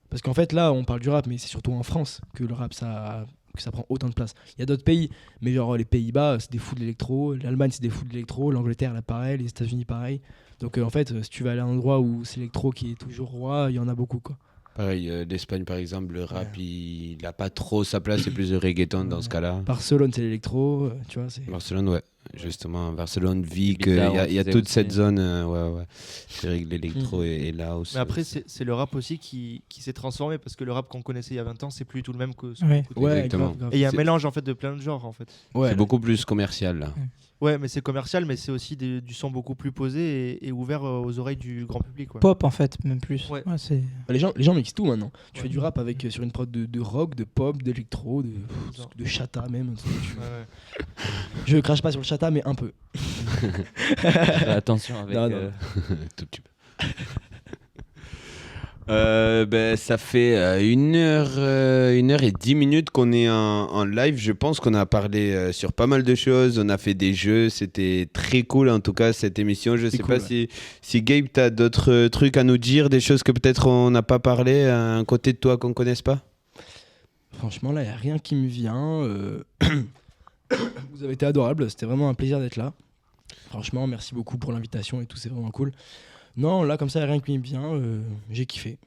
Parce qu'en fait, là, on parle du rap, mais c'est surtout en France que le rap, que ça prend autant de place. Il y a d'autres pays, mais genre les Pays-Bas, c'est des fous de l'électro, l'Allemagne, c'est des fous de l'électro, l'Angleterre, là, pareil, les États-Unis, pareil. Donc en fait, si tu vas aller à un endroit où c'est l'électro qui est toujours roi, il y en a beaucoup, quoi. Pareil, l'Espagne par exemple, le rap, il n'a pas trop sa place, c'est plus de reggaeton dans ce cas-là. Barcelone, c'est l'électro, tu vois. Barcelone, ouais. Justement, Barcelone, Vic, Ibiza, il y a on toute disait cette aussi. zone. Ouais. C'est vrai que l'électro est là aussi. Mais après, c'est le rap aussi qui s'est transformé parce que le rap qu'on connaissait il y a 20 ans, c'est plus tout le même que ce qu'on Ouais. écoutait. Ouais, Exactement. grave, grave. Et il y a un C'est- mélange en fait de plein de genres en fait. Ouais, C'est beaucoup plus commercial là. Ouais, mais c'est commercial, mais c'est aussi du son beaucoup plus posé et ouvert aux oreilles du grand public. Quoi. Pop en fait, même plus. Ouais. C'est... les gens mixent tout maintenant. Tu Ouais. fais du rap avec sur une prod de rock, de pop, d'électro, de chata même. Ouais. Je crache pas sur le chata, mais un peu. Fais attention avec. Non, non. Tout petit peu. Ça fait 1h10 qu'on est en live. Je pense qu'on a parlé sur pas mal de choses. On a fait des jeux. C'était très cool en tout cas cette émission. Je C'est sais cool, pas si Gabe, tu as d'autres trucs à nous dire, des choses que peut-être on n'a pas parlé, à un côté de toi qu'on connaisse pas. Franchement, là, il n'y a rien qui me vient. Vous avez été adorables. C'était vraiment un plaisir d'être là. Franchement, merci beaucoup pour l'invitation et tout. C'est vraiment cool. Non, là, comme ça, il n'y a rien qui me vient. J'ai kiffé.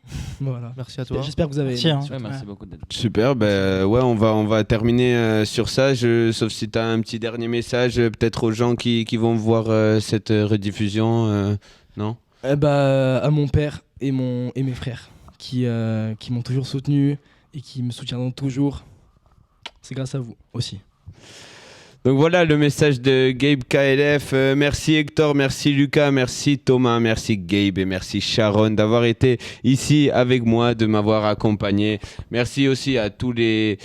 Voilà. Merci à toi. J'espère que vous avez Merci, aimé. hein. Ouais, merci beaucoup d'être. Super, ouais, on va terminer sur ça, sauf si tu as un petit dernier message peut-être aux gens qui vont voir cette rediffusion, non? À mon père et mes frères qui m'ont toujours soutenu et qui me soutiendront toujours. C'est grâce à vous aussi. Donc voilà le message de Gabe KLF. Merci Hector, merci Lucas, merci Thomas, merci Gabe et merci Sharon d'avoir été ici avec moi, de m'avoir accompagné. Merci aussi à tous les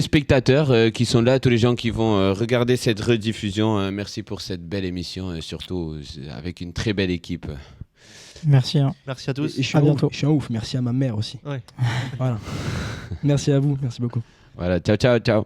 spectateurs qui sont là, tous les gens qui vont regarder cette rediffusion. Merci pour cette belle émission, surtout avec une très belle équipe. Merci. Hein. Merci à tous. Et je suis À un ouf, bientôt. je suis un ouf. Merci à ma mère aussi. Ouais. Voilà. Merci à vous. Merci beaucoup. Voilà, ciao, ciao, ciao.